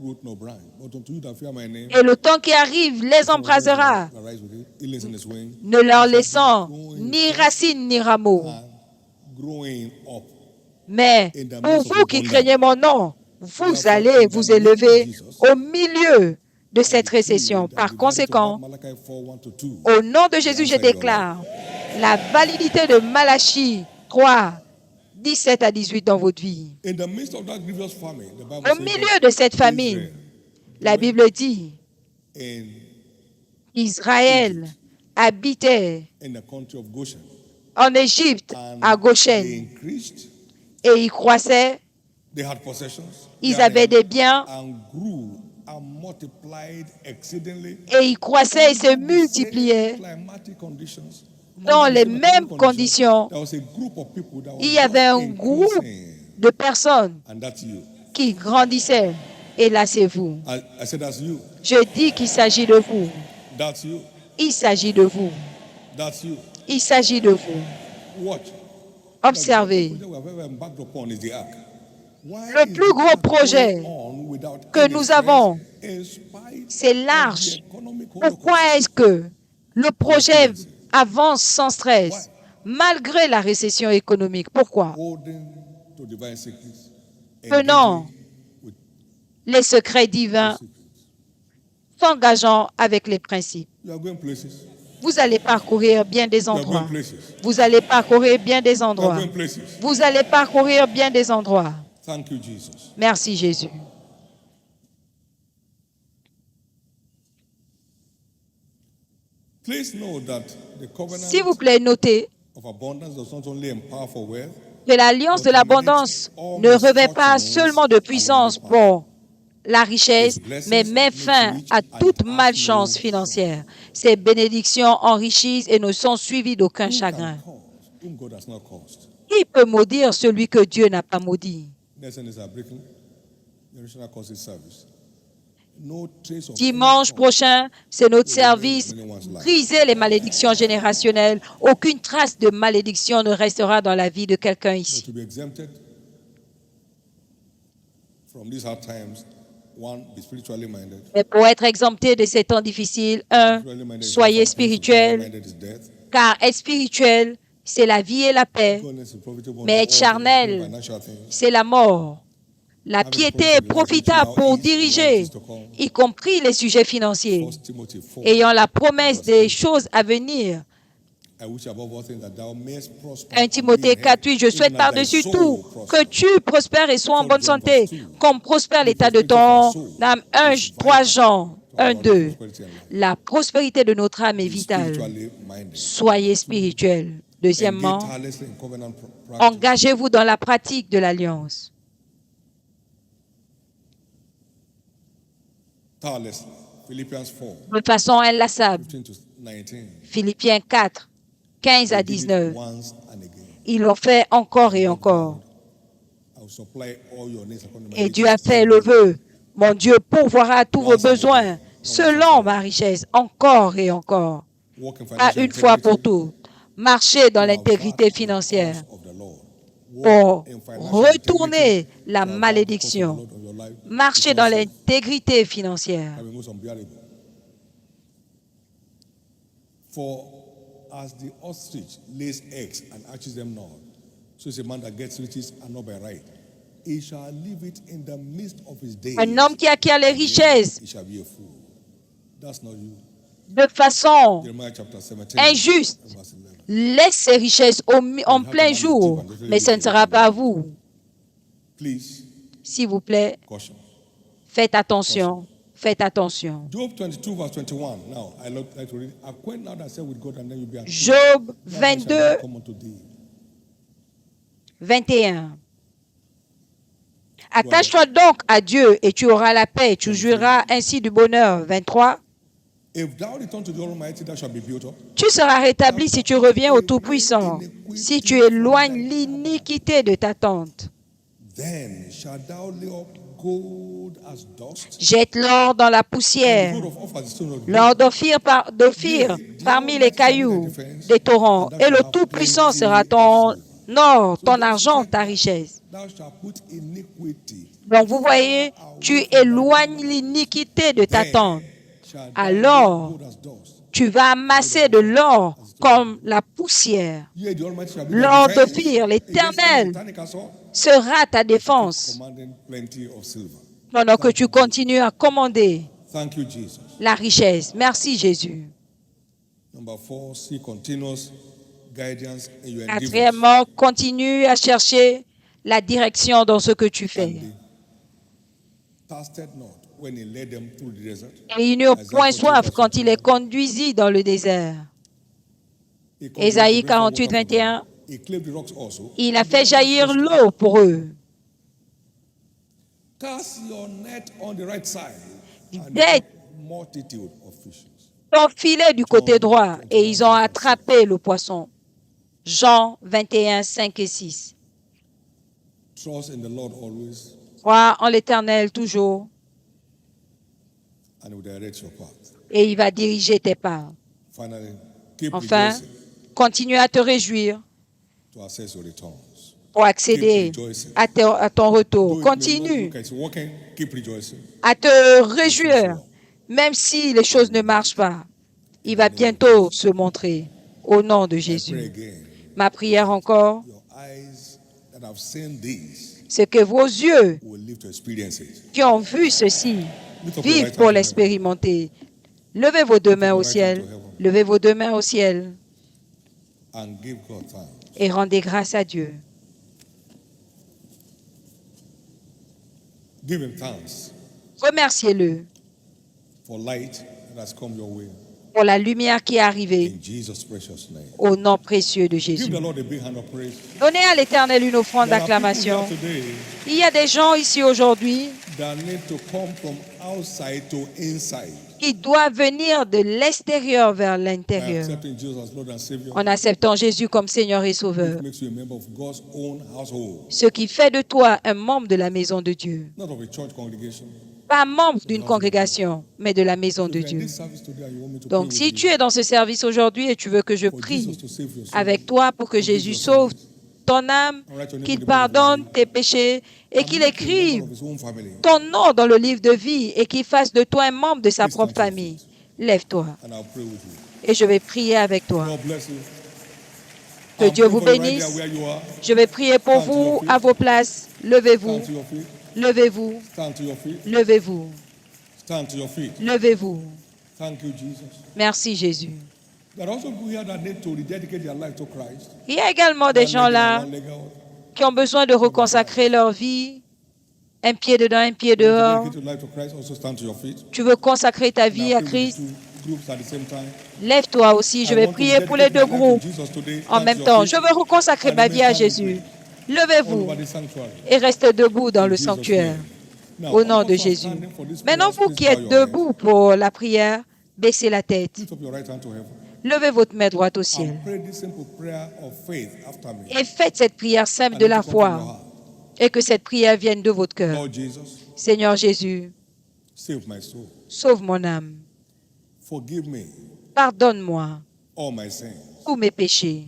root nor branch. But unto you that fear my name, Et le temps qui arrive les embrasera, arise with it, healings in his wing, ne leur laissant ni racines ni rameaux. and growing up. Mais pour vous qui craignez mon nom, vous allez vous élever au milieu de cette récession. Par conséquent, Malachi 4, 1 to 2. au nom de Jésus, je déclare la validité de Malachie 3, 17 à 18 dans votre vie. In the midst of that grievous famine, the Bible Au says milieu de cette famine, la Bible dit in qu'Israël habitait the country of Goshen, en Égypte, à they Goshen, increased, et ils croissaient, they had possessions, ils avaient des biens, and grew and multiplied exceedingly. et ils croissaient et se multipliaient Climatic conditions. dans Under les the same mêmes conditions, conditions. there was a group of people that was Il y avait just un groupe increasing, de personnes and that's you. qui grandissaient. Et là, c'est vous. I said that's you. Je dis qu'il s'agit de vous. That's you. Il s'agit de vous. That's you. Il s'agit de vous. Watch. Observez. The project we have ever embarked upon is the ark. Why Le is plus the gros ark projet going on without que any nous stress avons, in spite c'est of the l'arche. economic Pourquoi holocaust? est-ce que le projet avance sans stress malgré la récession économique? Pourquoi? Holding to divine secrets, Venons engaging with les secrets divins, secrets. s'engageant avec les principes. You are going places. Vous allez parcourir bien des You are endroits. going places. Vous allez parcourir bien des You are endroits. going places. Vous allez parcourir bien des endroits. Thank you, Jesus. Merci Jésus. Please know that the covenant S'il vous plaît, notez of abundance does not only empower for wealth, que l'alliance de l'abondance ne revêt pas seulement de puissance pour la richesse, mais met fin à toute malchance financière. Ces bénédictions enrichissent et ne sont suivies d'aucun chagrin. whom God has not caused. Qui peut maudire celui que Dieu n'a pas maudit? Next one is our breaking generational curses service. No trace of Dimanche prochain, c'est notre service. Brisez les malédictions générationnelles. Aucune trace de malédiction ne restera dans la vie de quelqu'un ici. to be exempted from these hard times. One, be spiritually minded. Mais pour être exempté de ces temps difficiles, Spiritually minded is soyez life, and spirituel, minded is death. car être spirituel, c'est la vie et la paix. Godliness is profitable Mais unto être all charnel, things, financial things. c'est la mort. La piété est profitable pour diriger, y compris les sujets financiers, 1 Timothy 4. ayant la promesse des choses à venir. I wish above all things that thou mayest prosper 1 and be Timothée in 4, health, 8, je souhaite even as thy par-dessus soul tout prospers. que tu prospères et sois en bonne santé, comme prospère l'état de ton âme. 3 Jean 1, 2. La prospérité de notre âme est Be vitale. spiritually minded. Soyez spirituel. Deuxièmement, Engage tirelessly in covenant practice. engagez-vous dans la pratique de l'alliance. Tirelessly. Philippians 4, De façon inlassable. 15 to 19. Philippiens 4, 15 à He did it 19. once and again. Ils l'ont fait encore et encore. I will supply all your needs according to my Et riches Dieu a in fait le vœu. Mon Dieu pourvoira tous vos besoins selon ma richesse, encore et encore. Walk in Pas financial une fois pour integrity. toutes. Marchez dans Thou art l'intégrité back in the financière house of the Lord. pour Walk in financial retourner integrity. la Thou art back in the house of the malédiction. Lord of your life. Marchez dans Because l'intégrité financière. I will most unbearable. For as the ostrich lays eggs and hatches them not, so is a man that gets riches and not by right. He shall leave it in the midst of his days. Un homme qui acquiert les and then richesses he shall be a fool. That's not you. de façon Jeremiah chapter 17. injuste verse 11. laisse ses richesses en plein jour, mais ce ne sera pas vous. Please, S'il vous plaît, caution. faites attention. Faites attention. Job 22 verse 21. Now, I like to read. Acquaint now that said with God, and then you'll be ashamed. Job That shall 22, not come unto thee. 21. Attache-toi donc à Dieu et tu auras la paix. Tu jouiras ainsi du bonheur. 23. If thou return to the Almighty, thou shalt be built up. Tu seras rétabli si tu reviens au Tout-Puissant, si tu éloignes l'iniquité de ta tente. Then shalt thou lay up gold as dust. Jette l'or dans la poussière, Gold of Ophir, the stone of l'or d'Ophir parmi les cailloux des torrents, et le Tout-Puissant sera ton or, ton argent, ta richesse. Thou shalt put iniquity. Donc vous voyez, tu éloignes l'iniquité de ta tente. Shalt thou Alors, gold as dust. tu vas amasser de l'or comme la poussière. Yea, the Almighty shall be L'or thy defense d'Ophir, l'Éternel, against satanic assault, sera ta défense commanding plenty of silver. pendant que tu continues à commander Thank you, Jesus. la richesse. Merci Jésus. Number 4, see continuous guidance in your endeavors. Quatrièmement, continue à chercher la direction dans ce que tu fais. And they thirsted not when he led them through the desert. Et ils n'eurent point soif quand il les conduisit dans le désert. He caused Ésaïe them to bring forth 48, water from 21. them. He clave the rocks also. Il a fait jaillir l'eau pour eux. Cast your net on the right side. And Jette a multitude of fishes. ton filet du côté droit et ils ont attrapé le poisson. Jean 21, 5 et 6. Trust in the Lord always, Crois en l'Éternel toujours and he will direct your path. et il va diriger tes pas. Finally, keep Enfin, rejoicing continue à te réjouir to access your returns. pour accéder à ton retour. Continue It's working, keep rejoicing. à te réjouir, même si les choses ne marchent pas. Il va bientôt se montrer au nom de Pray Jésus. again. Ma prière encore, Your eyes that have seen this c'est que vos yeux will live to experience it. qui ont vu ceci Lift up your vivent right pour hand to l'expérimenter. Levez vos deux mains au ciel. Levez vos deux mains au ciel heaven and give God thanks. et rendez grâce à Dieu. Give him thanks Remerciez-le for light that has come your way. pour la lumière qui est arrivée In Jesus' precious name. au nom précieux de Give Jésus. the Lord a big hand of praise. Donnez à l'Éternel une offrande There are people d'acclamation. here today Il y a des gens ici aujourd'hui that need to come from outside to inside. qui doivent venir de l'extérieur vers By l'intérieur. accepting Jesus as Lord and Savior, En acceptant Jésus comme Seigneur et Sauveur. it makes you a member of God's own household, Ce qui fait de toi un membre de la maison de Dieu. not of a church congregation. Pas membre d'une congrégation, mais de la maison de If you're in Dieu. this service today and you want me to Donc, pray si with tu you es dans ce service aujourd'hui et tu veux que je for prie Jesus to save your soul, avec toi pour que Jésus sauve ton âme, qu'il pardonne tes péchés et qu'il make you a member écrive of his own family, ton nom dans le livre de vie et qu'il fasse de toi un membre de sa propre famille, lève-toi and I'll pray with you. et je vais prier avec toi. God bless you. Que I'll Dieu pray vous for you right bénisse. there where you are. Je vais prier pour vous à vos places. Levez-vous, Stand to your feet. levez-vous, Stand to your feet. levez-vous, Stand to your feet. levez-vous. Thank you, Jesus. Merci Jésus. There are also people here that need to rededicate their life to Christ. Il y a également des gens là One leg out. qui ont besoin de reconsacrer leur vie. Un pied dedans, un pied dehors. Dedicate your life to Christ. Also stand to your feet. Tu veux consacrer ta vie Now à pray with Christ. two groups at the same time. Lève-toi aussi. Je I vais want to prier pour les deux dedicate my life groupes to Jesus today. en Stand même to your temps. feet. Je veux reconsacrer ma vie à Jésus. All Levez-vous over the sanctuary. et restez debout dans le Jesus' sanctuaire name. Now, au all nom of de us who are Jésus. standing for this Maintenant, prayer, vous please qui bow êtes your head. debout pour la prière, baissez la tête. Lift up your right hand to heaven. Levez votre main droite au ciel And pray this simple prayer of faith after me. et faites cette prière simple de la foi et que cette prière vienne de votre cœur. Lord Jesus, Seigneur Jésus, save my soul. sauve mon âme. Forgive me Pardonne-moi all my sins. tous mes péchés.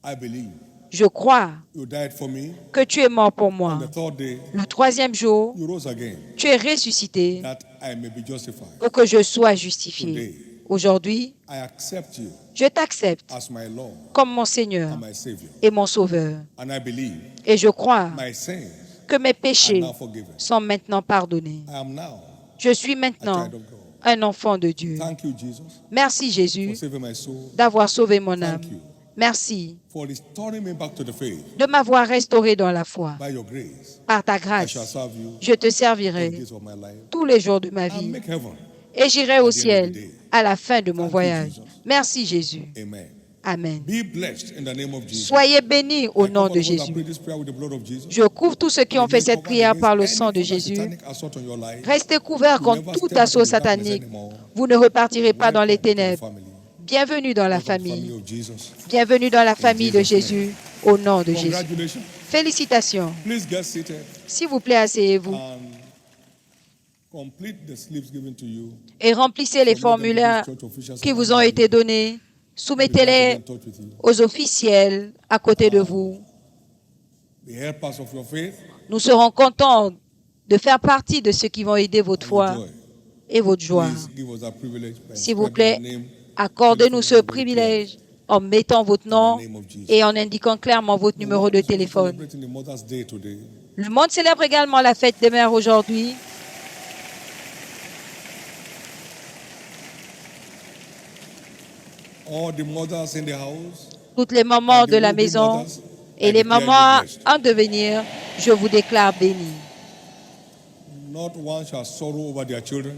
I believe Je crois you died for me. que tu es mort pour moi. On the third day, Le troisième jour, you rose again, tu es ressuscité that I may be justified. pour que je sois justifié. Aujourd'hui, I accept you je t'accepte as my Lord comme mon Seigneur and my Savior. et mon Sauveur. And I believe Et je crois my sins que mes are péchés now forgiven. sont maintenant pardonnés. I am now Je suis a maintenant child of God. un enfant de Dieu. Thank you, Jesus, Merci for Jésus saving my soul. d'avoir sauvé mon âme. Thank you Merci for restoring me back to the faith. de m'avoir restauré dans la foi. By your grace, Par ta I shall grâce, serve you je te all the servirai days of my life tous les jours de ma and vie make heaven. et j'irai au At the end of the ciel day. à la fin de mon Thank you, voyage. Jesus. Merci Jésus. Amen. Amen. Be blessed in the name of Jesus. Soyez bénis au I nom cover de those that Jésus. pray this prayer with the blood of Jesus. Je couvre tous ceux qui ont fait Remain cette covered prière par le against sang any de further Jésus. satanic assault on your life. Restez couverts You contre never tout step back assaut in the darkness satanique. anymore. Vous ne repartirez pas dans les Welcome to the ténèbres. family. Bienvenue dans la Welcome to the family famille. of Jesus. Bienvenue dans la famille de Jesus' name. Jésus au nom de Jésus. Congratulations. Félicitations. Please get seated S'il vous plaît, asseyez-vous and complete the slips given to you. et remplissez les formulaires qui vous ont été donnés. Soumettez-les aux officiels à côté de vous. The helpers of your faith Nous serons contents de faire partie de ceux qui vont aider votre and foi your joy. et votre joie. Please give us that privilege by S'il vous inscribing plaît, your name, accordez-nous ce telephone number, privilège en mettant votre nom et en indiquant clairement votre The numéro world de is also téléphone. celebrating the Mother's Day today. Le monde célèbre également la fête des mères aujourd'hui. All the mothers in the house Toutes les mamans and the de la will-be maison mothers, et I les declare you mamans blessed. en devenir, je vous déclare bénis. Not one shall sorrow over their children.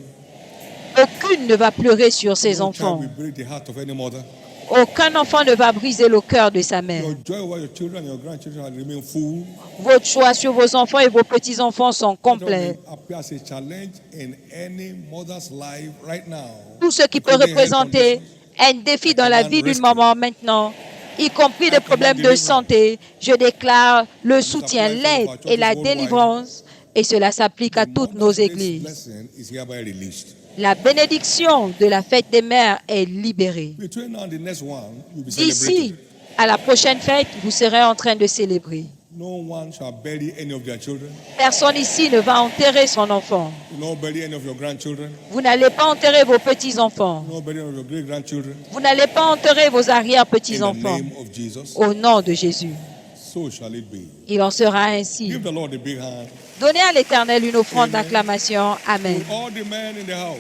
Aucune ne va pleurer sur ses No child enfants. will break the heart of any mother. Aucun enfant ne va briser le cœur de sa mère. Your joy over your children and your grandchildren shall remain full. Votre choix sur vos enfants et vos petits-enfants sont Let complets. them appear as a challenge in any mother's life right now. Tout ce qui peut Including health représenter un défi dans la vie d'une maman maintenant, y compris des problèmes de santé, je déclare le soutien, l'aide et la délivrance, et cela s'applique à toutes nos Mother's Day églises. blessing is hereby released. La bénédiction de la fête des mères est libérée. Between now and the next one, you'll be D'ici celebrating. à la prochaine fête, vous serez en train de célébrer. No one shall bury any of their children. Personne ici ne va enterrer son enfant. You will not bury any of your grandchildren. Vous n'allez pas enterrer vos petits-enfants. You will not bury any of your great-grandchildren. Vous n'allez pas enterrer vos In the arrière-petits-enfants. name of Jesus, Au nom de Jésus. so shall it be. Il en sera ainsi. Give the Lord a big hand. Donnez à l'Éternel une offrande Amen. d'acclamation. Amen. To all the men in the house,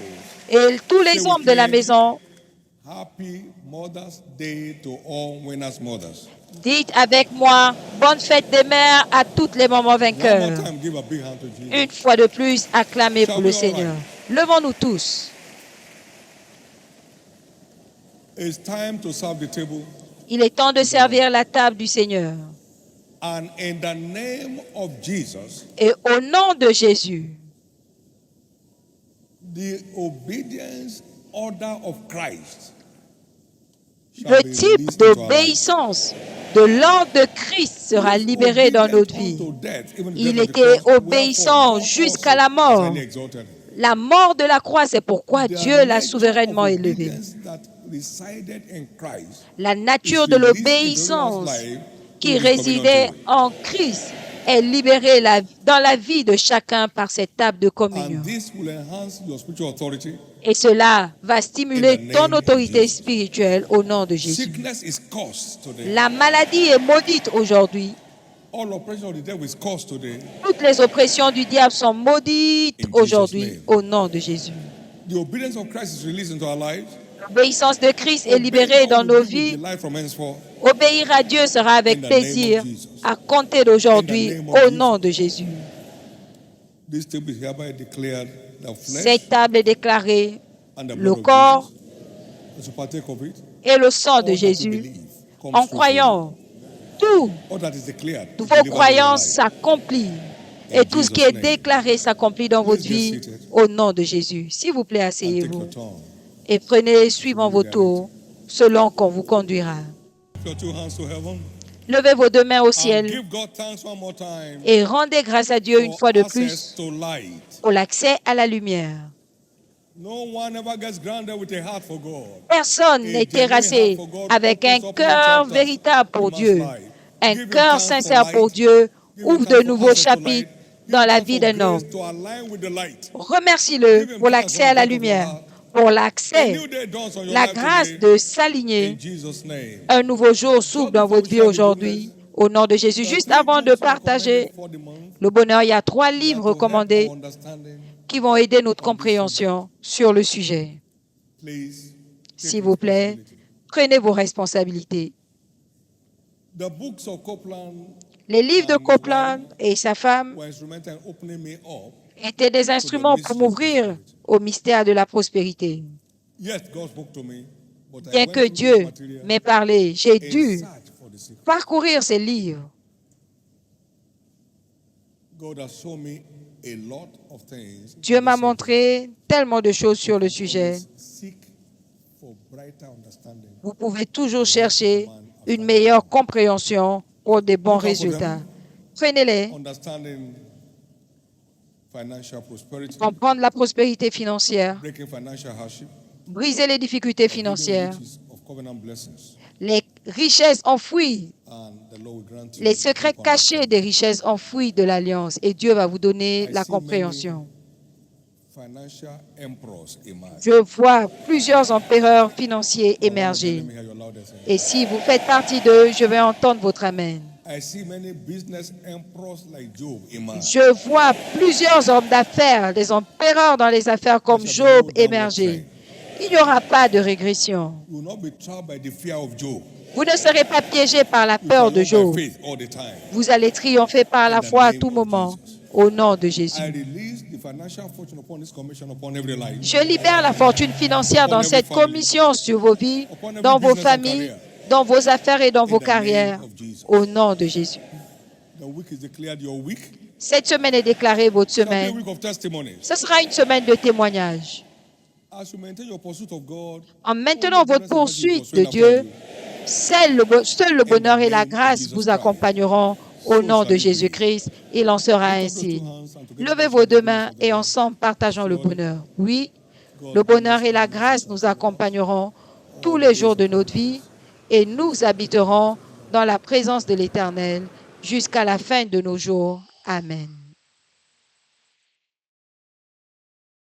Et tous les hommes de la maison, happy Mother's Day to all winners' mothers. dites avec moi, bonne fête des mères à toutes les mamans One more vainqueurs. time, give a big hand to Jesus. Une fois de plus, acclamez pour le Seigneur. Levons-nous tous. It's time to serve the table. Il est temps de servir la table du Seigneur. And in the name of Jesus, Et au nom de Jésus, the obedience order of Christ shall le be type released into our lives. d'obéissance de l'ordre de Christ sera libéré dans notre vie. Il était obéissant jusqu'à la mort. La mort de la croix, c'est pourquoi Dieu l'a souverainement élevé. La nature de l'obéissance qui résidait en Christ est libérée dans la vie de chacun par cette table de communion. Et cela va stimuler ton autorité spirituelle au nom de Jésus. La maladie est maudite aujourd'hui. Toutes les oppressions du diable sont maudites aujourd'hui au nom de Jésus. L'obéissance de Christ est libérée dans nos vies. Obéir à Dieu sera avec plaisir à compter d'aujourd'hui au nom de Jésus. Cette table est déclarée le corps et le sang de Jésus. En croyant, tout vos croyances s'accomplissent et tout ce qui est déclaré s'accomplit dans votre vie au nom de Jésus. S'il vous plaît, asseyez-vous et prenez suivant vos tours selon qu'on vous conduira. Levez vos deux mains au ciel et rendez grâce à Dieu une fois de plus pour l'accès à la lumière. Personne n'est terrassé avec un cœur véritable pour Dieu. Un cœur sincère pour Dieu ouvre de nouveaux chapitres dans la vie d'un homme. Remercie-le pour l'accès à la lumière, pour l'accès, la grâce de s'aligner. Un nouveau jour s'ouvre dans votre vie aujourd'hui. Au nom de Jésus, juste avant de partager le bonheur, il y a 3 livres recommandés qui vont aider notre compréhension sur le sujet. S'il vous plaît, prenez vos responsabilités. Les livres de Copeland et sa femme étaient des instruments pour m'ouvrir au mystère de la prospérité. But I Bien went que through this Dieu material m'ait parlé, j'ai in dû search for the secret. parcourir ces livres. God has shown me a lot of things. Dieu on m'a this subject. montré tellement de choses sur le You can sujet. always seek for brighter understanding. Vous pouvez toujours chercher une meilleure compréhension pour de bons Look out for résultats. them. Prenez-les. Understanding financial prosperity, Comprendre la prospérité financière, breaking financial hardship, briser les difficultés the hidden financières, riches of covenant blessings, les richesses enfouies, and the Lord will grant you les secrets deep cachés understanding. des richesses enfouies de l'Alliance. Et Dieu va vous donner I la see many compréhension. financial emperors emerge. Je vois plusieurs empereurs financiers Come on, let émerger. me hear your loudest amen. Et si vous faites partie d'eux, je vais entendre votre Amen. I see many business emperors like Job emerge. Je vois plusieurs hommes d'affaires, des empereurs dans les affaires comme There shall be Job no downward émerger. trend. Il n'y aura pas de régression. You will not be trapped by the fear of Job. Vous ne serez pas piégés par la You peur shall de walk by Job. faith all the time. Vous allez triompher par la In the foi à name tout of moment, Jesus. au nom de I Jésus. release the financial fortune upon this commission, upon every life. Je libère la fortune financière dans cette commission sur vos vies, dans vos familles, dans vos affaires et dans vos carrières, au nom de Jésus. The week is declared your week. Cette semaine est déclarée votre It shall be a semaine. week of testimonies. Ce sera une semaine de témoignages. As you maintain your pursuit of God, En maintenant votre poursuite de Dieu, seul le bonheur et la grâce vous accompagneront au nom de Jésus-Christ. Il en sera ainsi. Levez vos deux mains et ensemble partageons le bonheur. Oui, le bonheur et la grâce nous accompagneront tous les jours de notre vie et nous habiterons dans la présence de l'Éternel jusqu'à la fin de nos jours. Amen.